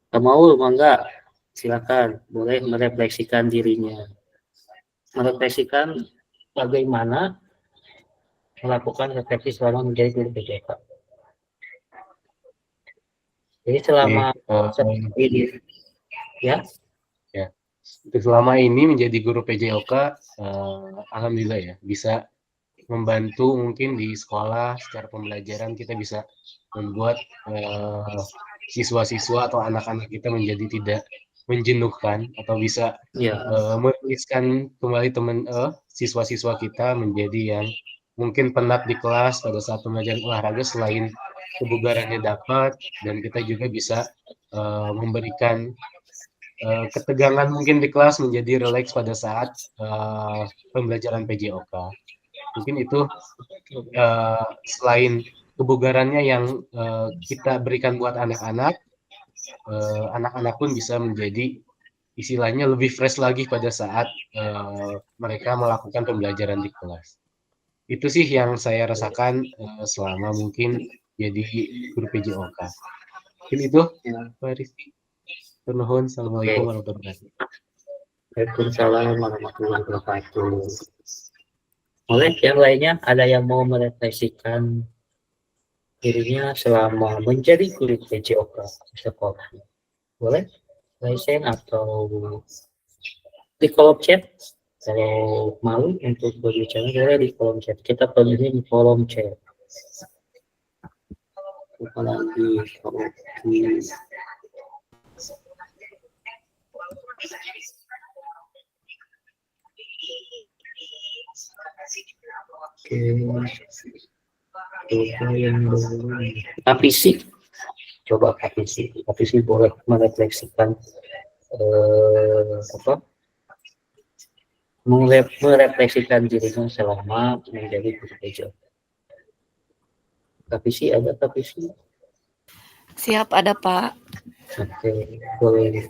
Mau mangga, silakan, boleh merefleksikan dirinya. Merefleksikan bagaimana melakukan refleksi selama menjadi guru PJOK. Jadi selama ini, ya. Selama ini menjadi guru PJOK, alhamdulillah ya, bisa membantu mungkin di sekolah secara pembelajaran. Kita bisa membuat siswa-siswa atau anak-anak kita menjadi tidak menjenuhkan, atau bisa menuliskan kembali siswa-siswa kita menjadi yang mungkin penat di kelas pada saat pembelajaran olahraga. Selain kebugarannya dapat, dan kita juga bisa memberikan ketegangan mungkin di kelas menjadi rileks pada saat pembelajaran PJOK. Mungkin itu selain kebugarannya yang kita berikan buat anak-anak, anak-anak pun bisa menjadi istilahnya lebih fresh lagi pada saat mereka melakukan pembelajaran di kelas. Itu sih yang saya rasakan selama mungkin jadi guru PJOK. Mungkin itu, Pak Rizky. Assalamualaikum warahmatullahi wabarakatuh. Waalaikumsalam warahmatullahi wabarakatuh. Boleh yang lainnya, ada yang mau merefleksikan dirinya selama menjadi guru PJOK di sekolah. Boleh lesen atau di kolom chat. Kalau malu untuk berbicara boleh di kolom chat. Kita penuhi di kolom chat. Apalagi kalau di coba yang KPC, coba KPC boleh merefleksikan merefleksikan dirinya selama menjadi guru PJOK. KPC ada KPC? Siap, ada Pak. Oke, boleh.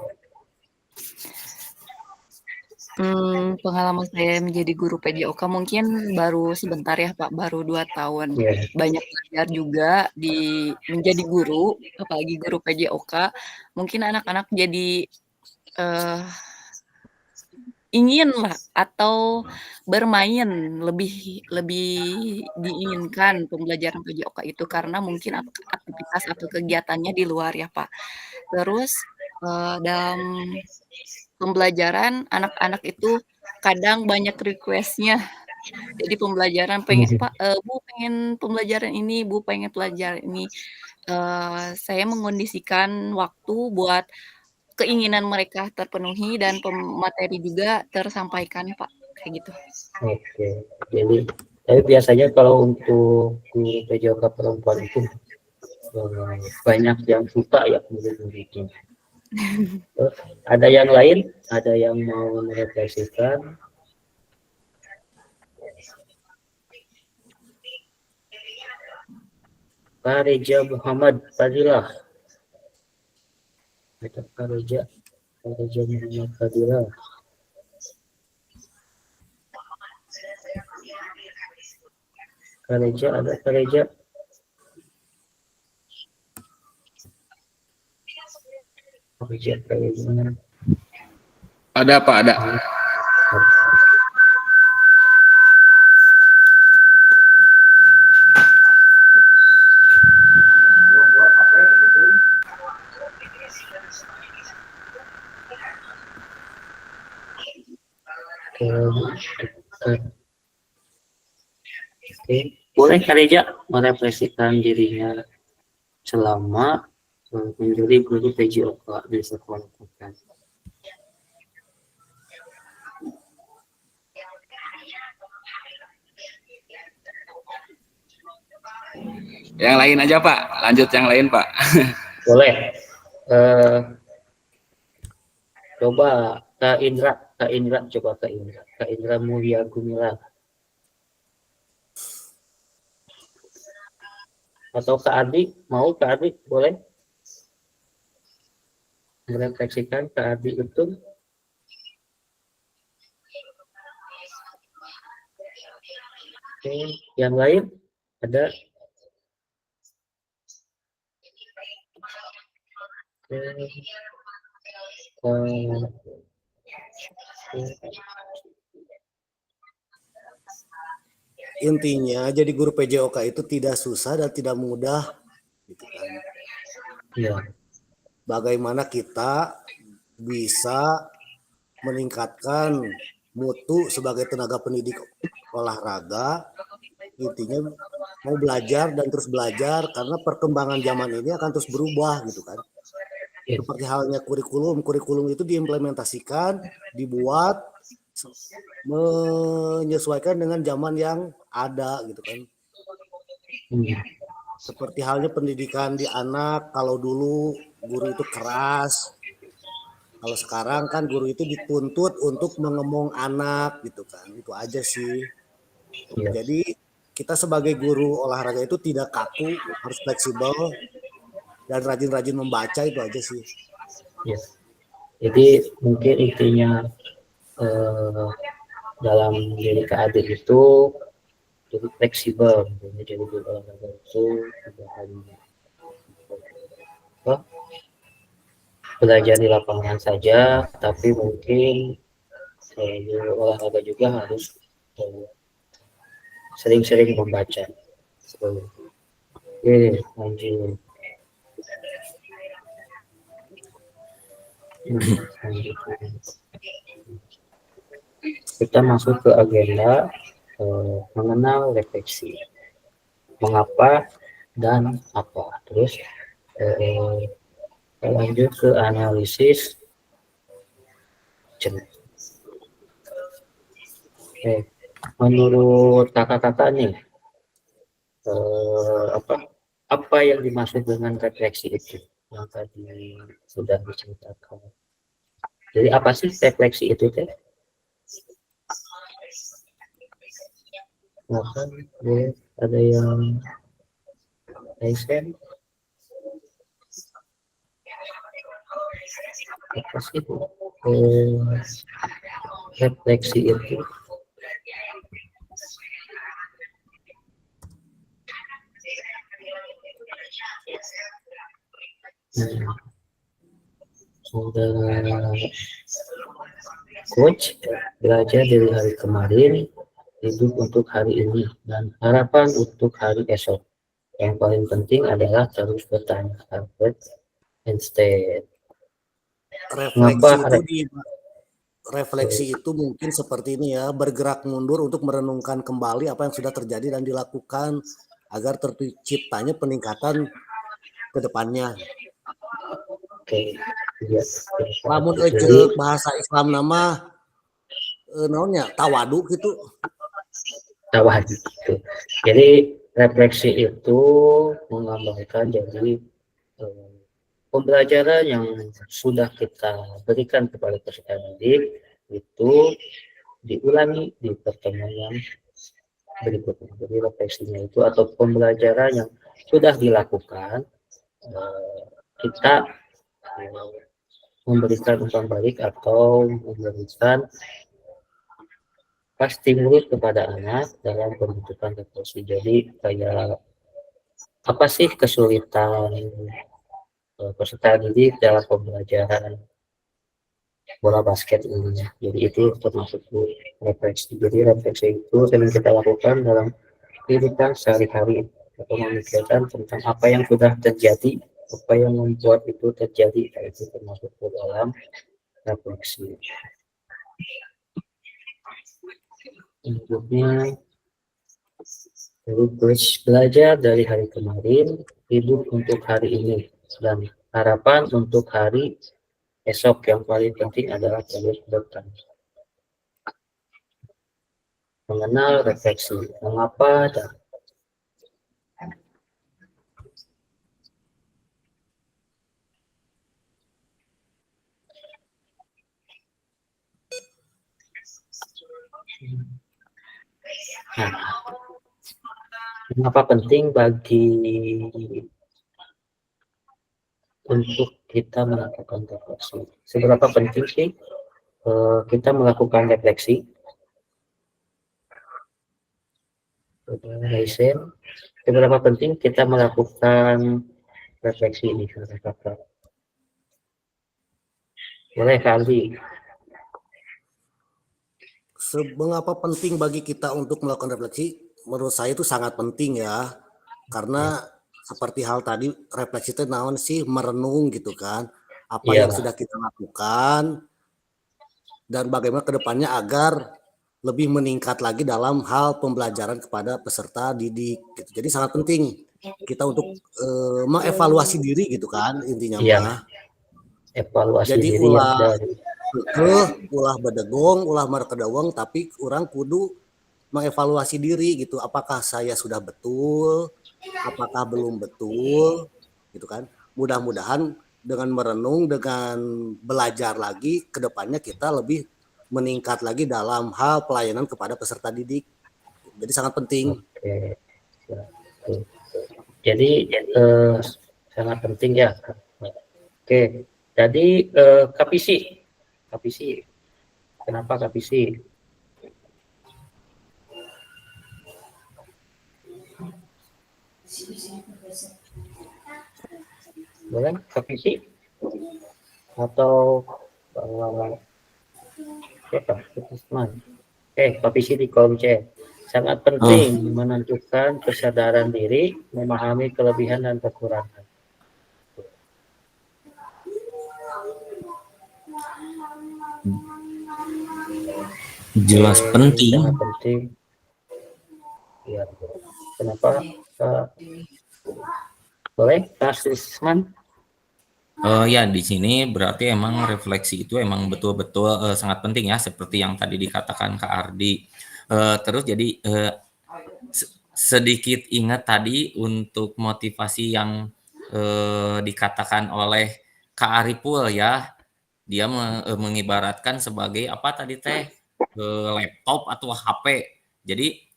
Pengalaman saya menjadi guru PJOK mungkin baru sebentar ya Pak, baru 2 tahun. Yeah. Banyak belajar juga menjadi guru, apalagi guru PJOK. Mungkin anak-anak jadi ingin lah atau bermain lebih diinginkan pembelajaran PJOK itu karena mungkin aktivitas atau kegiatannya di luar ya Pak. Terus dalam pembelajaran anak-anak itu kadang banyak request-nya. Jadi pembelajaran pengen Pak, Bu pengen pembelajaran ini, Bu pengen pelajaran ini. Saya mengkondisikan waktu buat keinginan mereka terpenuhi dan materi juga tersampaikan Pak, kayak gitu. Oke, jadi tapi biasanya kalau untuk guru PJOK perempuan itu banyak yang suka ya murid-muridnya. Ada yang lain? Ada yang mau merefleksikan? Pak Reja Muhammad Fadilah. Pak Reja Muhammad Fadilah. Pak Reja, ada Pak Reja? Ada Pak, ada. Oke, boleh Kak Reja merefleksikan dirinya selama menjadi guru PJOK di sekolah kita. Yang lain aja Pak, lanjut yang lain Pak. Boleh. Coba Kak Indra, coba Kak Indra Mulia Gumilang. Atau Kak Ardi, mau Kak Ardi, boleh? Merefleksikan Kak Ardi itu. Oke, yang lain ada? Intinya jadi guru PJOK itu tidak susah dan tidak mudah gitu kan. Ya. Bagaimana kita bisa meningkatkan mutu sebagai tenaga pendidik olahraga, intinya mau belajar dan terus belajar karena perkembangan zaman ini akan terus berubah gitu kan. Seperti halnya kurikulum itu diimplementasikan, dibuat menyesuaikan dengan zaman yang ada gitu kan. Seperti halnya pendidikan di anak, kalau dulu guru itu keras, kalau sekarang kan guru itu dituntut untuk mengemong anak gitu kan. Itu aja sih. Jadi kita sebagai guru olahraga itu tidak kaku, harus fleksibel dan rajin-rajin membaca, itu aja sih. Ya. Jadi mungkin intinya dalam diri Kak Adit itu jadi fleksibel, jadi guru olahraga itu belajar di lapangan saja, tapi mungkin guru olahraga juga harus sering-sering membaca. Oke, lanjut. Lanjut. Kita masuk ke agenda mengenal refleksi. Mengapa dan apa. Terus lanjut ke analisis. Menurut kakak-kakak nih, apa yang dimaksud dengan refleksi itu yang tadi sudah diceritakan? Jadi apa sih refleksi itu teh? Bahkan ada yang Einstein, apa sih refleksi itu? Sudah coach belajar dari hari kemarin, hidup untuk hari ini, dan harapan untuk hari esok. Yang paling penting adalah terus bertanya. Albert Einstein. Refleksi itu mungkin seperti ini ya, bergerak mundur untuk merenungkan kembali apa yang sudah terjadi dan dilakukan agar terciptanya peningkatan ke depannya. Oke, ya. Lamun ejek bahasa Islam nama naonnya tawadu gitu. Tawadu gitu. Jadi refleksi itu menggambarkan jadi pembelajaran yang sudah kita berikan kepada peserta didik itu diulangi di pertemuan yang berikutnya. Jadi refleksinya itu atau pembelajaran yang sudah dilakukan, kita memberikan umpan balik atau memberikan stimulus kepada anak dalam pembentukan refleksi. Jadi kayak apa sih kesulitan peserta didik dalam pembelajaran bola basket ini? Jadi itu termasuk refleksi. Jadi refleksi itu sering kita lakukan dalam kehidupan sehari-hari atau memikirkan tentang apa yang sudah terjadi, apa yang membuat itu terjadi, itu termasuk ke dalam refleksi. Intinya terus belajar dari hari kemarin, hidup untuk hari ini, dan harapan untuk hari esok. Yang paling penting adalah terus bertanya. Mengenal refleksi, mengapa dan mengapa penting bagi untuk kita melakukan refleksi? Seberapa penting sih kita melakukan refleksi? Seberapa penting kita melakukan refleksi ini? Boleh kali. Mengapa penting bagi kita untuk melakukan refleksi? Menurut saya itu sangat penting ya, karena seperti hal tadi refleksi itu naon sih, merenung gitu kan, apa yang sudah kita lakukan dan bagaimana kedepannya agar lebih meningkat lagi dalam hal pembelajaran kepada peserta didik gitu. Jadi sangat penting kita untuk mengevaluasi diri gitu kan intinya mah. Evaluasi jadi diri ulah bedegong, ulah markedawang, tapi orang kudu mengevaluasi diri gitu. Apakah saya sudah betul, apakah belum betul gitu kan. Mudah-mudahan dengan merenung, dengan belajar lagi ke depannya kita lebih meningkat lagi dalam hal pelayanan kepada peserta didik. Jadi sangat penting. Jadi sangat penting ya. Oke. Jadi kapisi. Kenapa kapisi? Boleh kapisi atau kapisi di kolom chat. sangat penting menentukan kesadaran diri, memahami kelebihan dan kekurangan. Jelas penting. Sangat penting. Ya, kenapa? Boleh, Mas Risman? Ya di sini berarti emang refleksi itu emang betul-betul sangat penting ya, seperti yang tadi dikatakan Kak Ardi. Terus jadi sedikit ingat tadi untuk motivasi yang dikatakan oleh Kak Ariful ya, dia mengibaratkan sebagai apa tadi teh, laptop atau HP. Jadi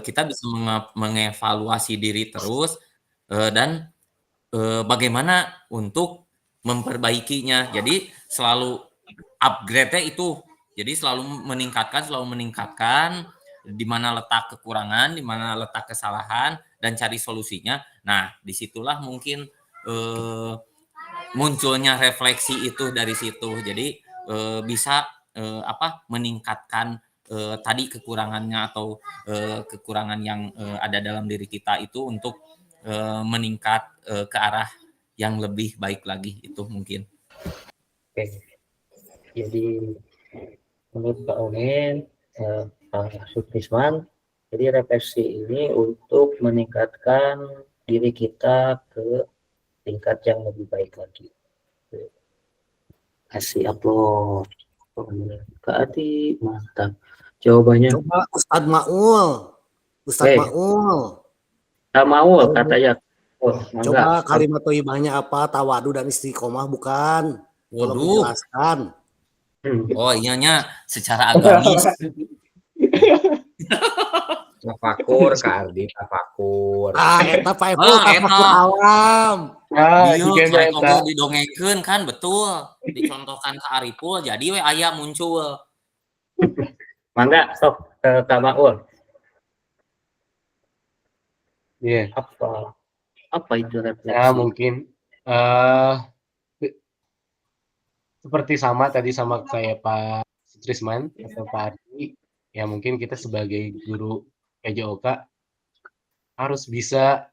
kita bisa mengevaluasi diri terus dan bagaimana untuk memperbaikinya. Jadi selalu upgrade-nya itu. Jadi selalu meningkatkan di mana letak kekurangan, di mana letak kesalahan, dan cari solusinya. Nah, disitulah mungkin munculnya refleksi itu dari situ. Jadi bisa meningkatkan tadi kekurangannya atau kekurangan yang ada dalam diri kita itu untuk meningkat ke arah yang lebih baik lagi, itu mungkin. Oke. Jadi menurut Pak Omen, Pak Sukrisman, jadi refleksi ini untuk meningkatkan diri kita ke tingkat yang lebih baik lagi. Kasih upload. Kak Adi, mantap. Jawabannya. Coba Ustadz Maul. Kak Maul katanya. Coba kalimat thayyibahnya apa? Tawadu dan istiqomah bukan? Kalau menjelaskan. Oh iyanya secara agamis. Tafakur Kak Ardi, tafakur. Eta Pak Epul, tafakur alam. Iya, kalau didongengkeun kan betul. Dicontohkan ke Ariful, jadi we aya muncul. Mangga sok ke Kak Maul. Iya. Apa itu refleksi? Ya mungkin seperti sama tadi sama kayak Pak Trisman atau Pak Ardi, ya mungkin kita sebagai guru PJOK harus bisa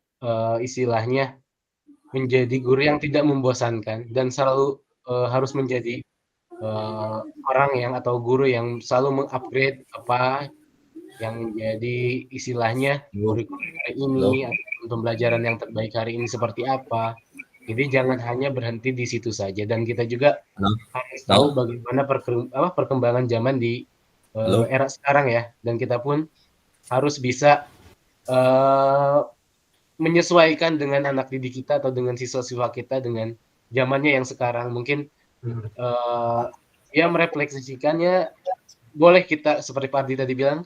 istilahnya menjadi guru yang tidak membosankan dan selalu harus menjadi orang yang atau guru yang selalu mengupgrade apa yang menjadi istilahnya kurikulum hari ini atau pembelajaran yang terbaik hari ini seperti apa. Jadi jangan hanya berhenti di situ saja, dan kita juga harus tahu bagaimana perkembangan zaman di era sekarang ya, dan kita pun harus bisa menyesuaikan dengan anak didik kita atau dengan siswa-siswa kita dengan zamannya yang sekarang. Mungkin ya merefleksikannya boleh kita seperti Pak Ardi tadi bilang,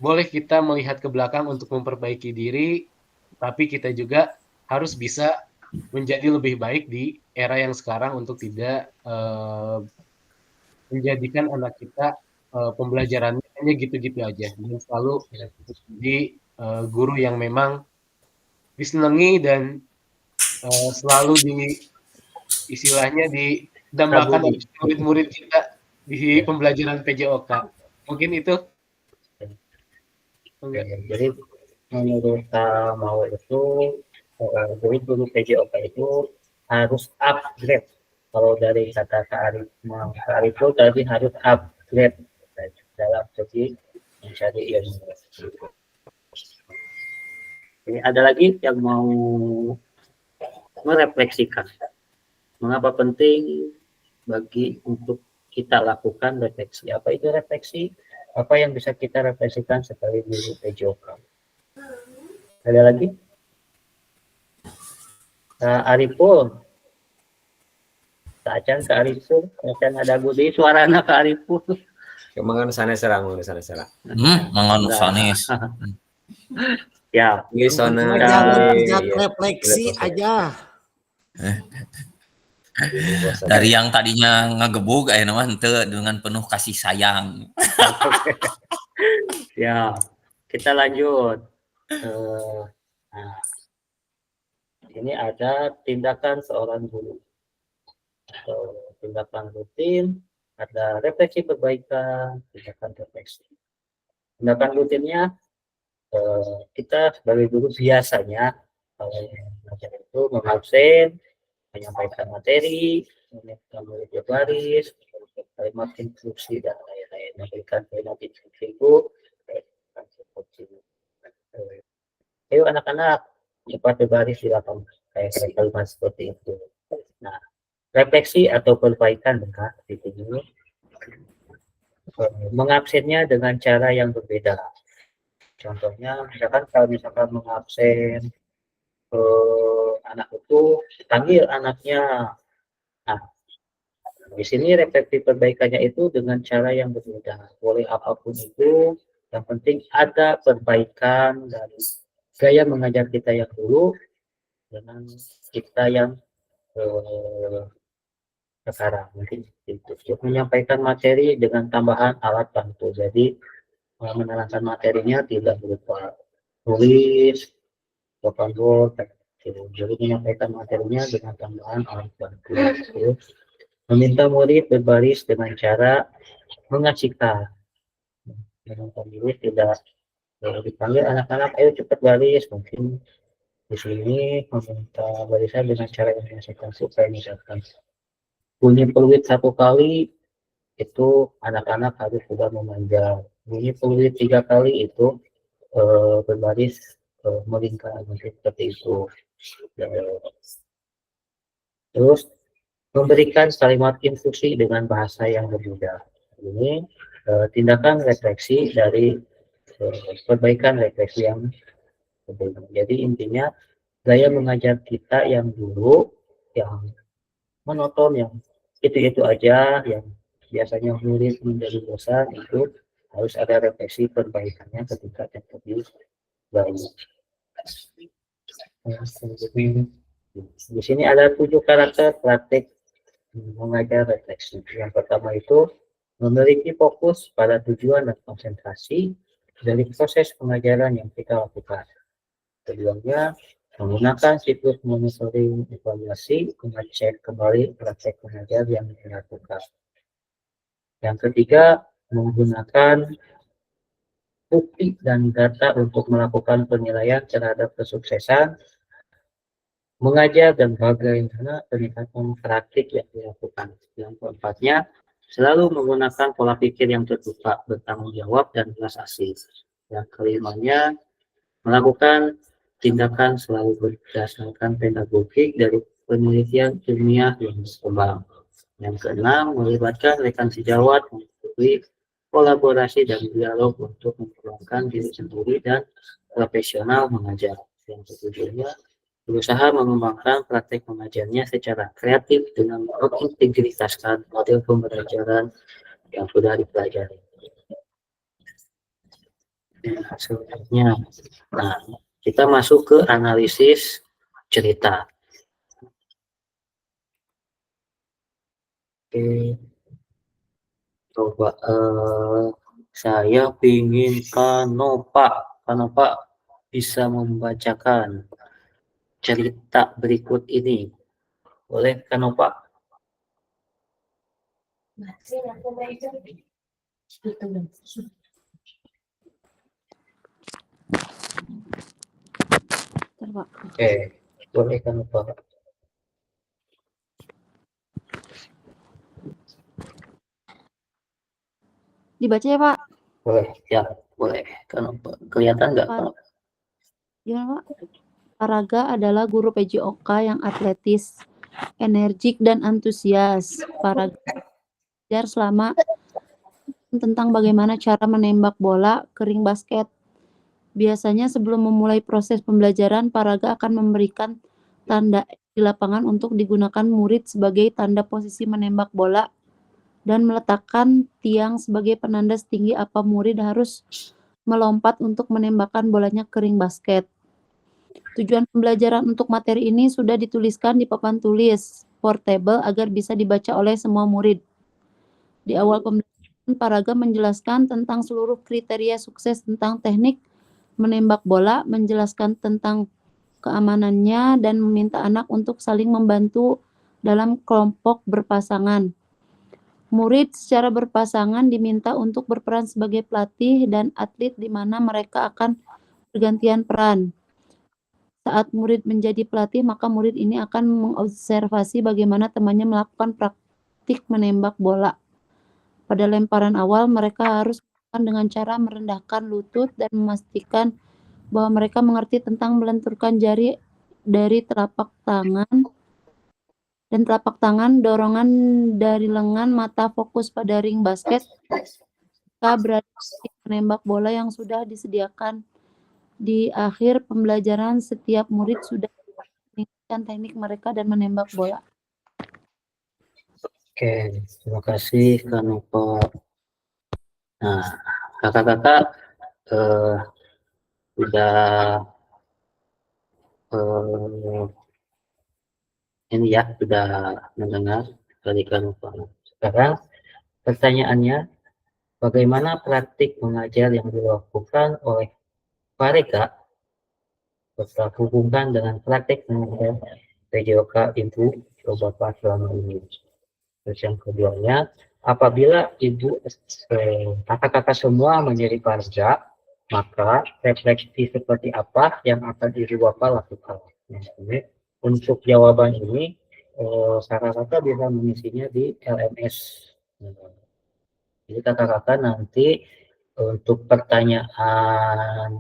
boleh kita melihat ke belakang untuk memperbaiki diri, tapi kita juga harus bisa menjadi lebih baik di era yang sekarang untuk tidak menjadikan anak kita pembelajarannya hanya gitu-gitu aja, dan selalu di guru yang memang disenangi dan selalu istilahnya didambakan oleh murid-murid kita di pembelajaran PJOK. Mungkin itu. Jadi menurut Kak Maul itu guru PJOK itu harus upgrade. Kalau dari kata Kak Arif itu tadi harus upgrade dalam segi mencari ilmu. Ini ada lagi yang mau merefleksikan mengapa penting bagi untuk kita lakukan refleksi. Apa itu refleksi? Apa yang bisa kita refleksikan sebagai guru PJOK? Ada lagi? Ariful, Kak Ariful, Kak ada budi suara anak Kak Ariful. Kemangan sana serang. Mangan sanes. Ya. Jangan refleksi aja. Dari yang tadinya ngegebug nama henteu dengan penuh kasih sayang. Ya, kita lanjut. Ini ada tindakan seorang guru atau tindakan rutin, ada refleksi perbaikan, tindakan refleksi. Tindakan rutinnya kita sebagai guru biasanya kalau mengajar itu mengabsen, menyampaikan materi, menyiapkan murid berbaris, kalimat instruksi dan lain-lain. Memberikan kalimat instruksi itu ayo anak-anak cepat berbaris di lapangan, kayak kalimat seperti itu. Nah, refleksi atau perbaikan dengan ini mengabsennya dengan cara yang berbeda. Contohnya, misalkan kalau misalkan mengabsen anak itu panggil anaknya. Nah, di sini refleksi perbaikannya itu dengan cara yang berbeda. Boleh apapun itu, yang penting ada perbaikan dari gaya mengajar kita yang dulu dengan kita yang sekarang. Mungkin itu untuk menyampaikan materi dengan tambahan alat bantu. Jadi menerangkan materinya tidak berupa tulis, papan board, jadi menyampaikan materinya dengan tambahan alat bantu. Meminta murid berbaris dengan cara mengacikkan. Dengan murid tidak dipanggil anak-anak, ayo cepat baris. Mungkin di sini meminta barisan dengan cara yang mengacikkan supaya misalkan bunyi peluit 1 kali itu anak-anak harus sudah memanjang. Bunyi peluit 3 kali itu berbaris melingkar, mungkin seperti itu. Terus memberikan kalimat instruksi dengan bahasa yang berbeda. Ini tindakan refleksi dari perbaikan refleksi yang berbeda. Jadi intinya gaya mengajar kita yang dulu, yang monoton, yang itu aja, yang biasanya murid menjadi bosan, itu harus ada refleksi perbaikannya ketika interview baru. Di sini ada 7 karakter praktik mengajar refleksi. Yang pertama itu memiliki fokus pada tujuan dan konsentrasi dari proses pengajaran yang kita lakukan. Keduanya menggunakan siklus monitoring evaluasi, mengecek kembali praktek pengajar yang dilakukan. Yang ketiga, menggunakan bukti dan data untuk melakukan penilaian terhadap kesuksesan mengajar dan bagaimana peningkatan praktik yang dilakukan. Yang keempatnya, selalu menggunakan pola pikir yang terbuka, bertanggung jawab, dan belas asih. Yang kelimanya, melakukan tindakan selalu berdasarkan pedagogik dari penelitian ilmiah yang berkembang. Yang keenam, melibatkan rekan sejawat, melalui kolaborasi dan dialog untuk mengembangkan diri sendiri dan profesional mengajar. Yang ketujuhnya, berusaha mengembangkan praktek mengajarnya secara kreatif dengan mengintegritaskan model pembelajaran yang sudah dipelajari. Selanjutnya, nah, kita masuk ke analisis cerita. Oke, coba saya ingin Kanopa bisa membacakan cerita berikut ini. Boleh Kanopa? Oke, boleh Kanopa. Dibaca ya Pak? Boleh, ya boleh. Kanopa, kelihatan nggak? Gimana Pak? Paraga adalah guru PJOK yang atletis, energik, dan antusias. Paraga belajar selama tentang bagaimana cara menembak bola kering basket. Biasanya sebelum memulai proses pembelajaran, Paraga akan memberikan tanda di lapangan untuk digunakan murid sebagai tanda posisi menembak bola dan meletakkan tiang sebagai penanda setinggi apa murid harus melompat untuk menembakkan bolanya kering basket. Tujuan pembelajaran untuk materi ini sudah dituliskan di papan tulis portable agar bisa dibaca oleh semua murid. Di awal pembelajaran, Paraga menjelaskan tentang seluruh kriteria sukses tentang teknik menembak bola, menjelaskan tentang keamanannya, dan meminta anak untuk saling membantu dalam kelompok berpasangan. Murid secara berpasangan diminta untuk berperan sebagai pelatih dan atlet di mana mereka akan bergantian peran. Saat murid menjadi pelatih, maka murid ini akan mengobservasi bagaimana temannya melakukan praktik menembak bola. Pada lemparan awal, mereka harus melakukan dengan cara merendahkan lutut dan memastikan bahwa mereka mengerti tentang melenturkan jari dari telapak tangan dan telapak tangan, dorongan dari lengan, mata fokus pada ring basket, mereka berada di menembak bola yang sudah disediakan. Di akhir pembelajaran, setiap murid sudah meningkatkan teknik mereka dan menembak bola. Oke, terima kasih Kak Nova. Nah, kakak-kakak udah ini ya, sudah mendengar dari Kak Nova. Sekarang pertanyaannya, bagaimana praktik mengajar yang dilakukan oleh Pak Reka serta hubungkan dengan praktik mengajar PJOK Ibu Bapak selama ini? Terus yang keduanya, apabila Ibu kakak-kakak semua menjadi parja, maka refleksi seperti apa yang akan Ibu Bapak lakukan? Nah, ini untuk jawaban ini, kakak-kakak bisa mengisinya di LMS. Jadi kakak-kakak nanti untuk pertanyaan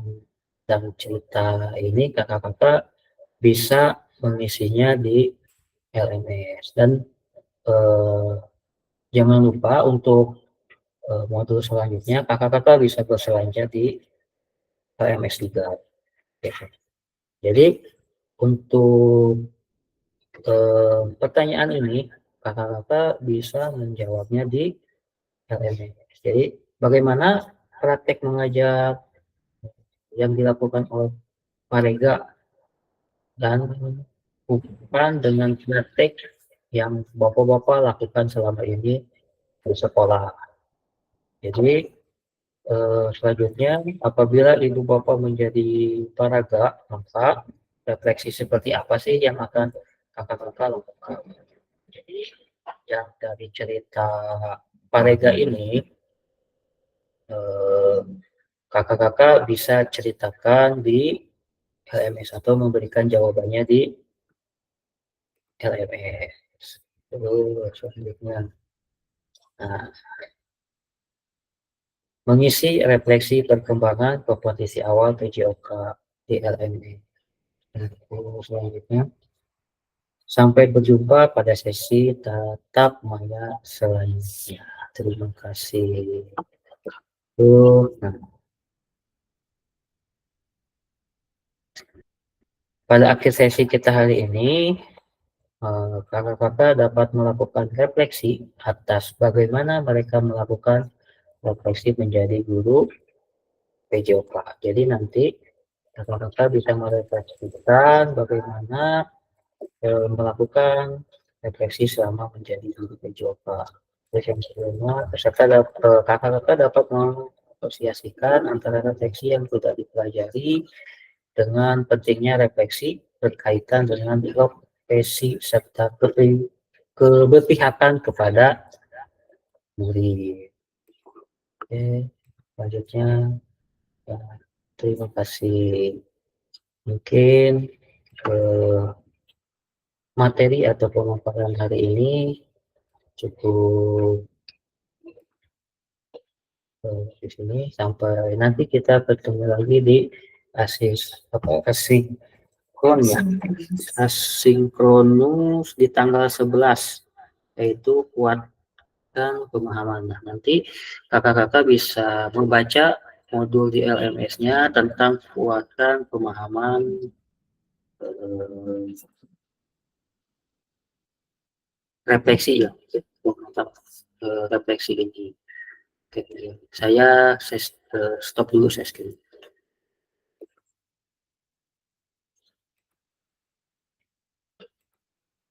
dan cerita ini kakak-kakak bisa mengisinya di LMS. Dan jangan lupa untuk modul selanjutnya kakak-kakak bisa berselanjut di LMS juga. Jadi untuk pertanyaan ini kakak-kakak bisa menjawabnya di LMS. Jadi bagaimana praktek mengajar yang dilakukan oleh Pak Rega dan hubungan dengan praktek yang bapak-bapak lakukan selama ini di sekolah. Jadi selanjutnya apabila ibu bapak menjadi paraga, maka refleksi seperti apa sih yang akan kakak-kakak lakukan? Jadi yang dari cerita parega ini kakak-kakak bisa ceritakan di LMS atau memberikan jawabannya di LMS. Terus selanjutnya, nah, mengisi refleksi perkembangan kompetisi awal PJOK di LMS. Selanjutnya, sampai berjumpa pada sesi tatap maya selanjutnya. Terima kasih. Nah, pada akhir sesi kita hari ini, kakak-kakak dapat melakukan refleksi atas bagaimana mereka melakukan refleksi menjadi guru PJOK. Jadi nanti kakak-kakak bisa merefleksikan bagaimana melakukan refleksi selama menjadi guru PJOK. Terus yang sebelumnya, kakak-kakak dapat mengasosiasikan antara refleksi yang sudah dipelajari dengan pentingnya refleksi berkaitan dengan profesi serta keberpihakan kepada murid. Oke, selanjutnya terima kasih. Mungkin materi atau pemaparan hari ini cukup di sini, sampai nanti kita bertemu lagi di asinkronus di tanggal 11, yaitu kuatkan pemahaman. Nah, nanti kakak-kakak bisa membaca modul di LMS-nya tentang kuatkan pemahaman refleksi ya, refleksi ini. Oke, saya stop dulu saya screen.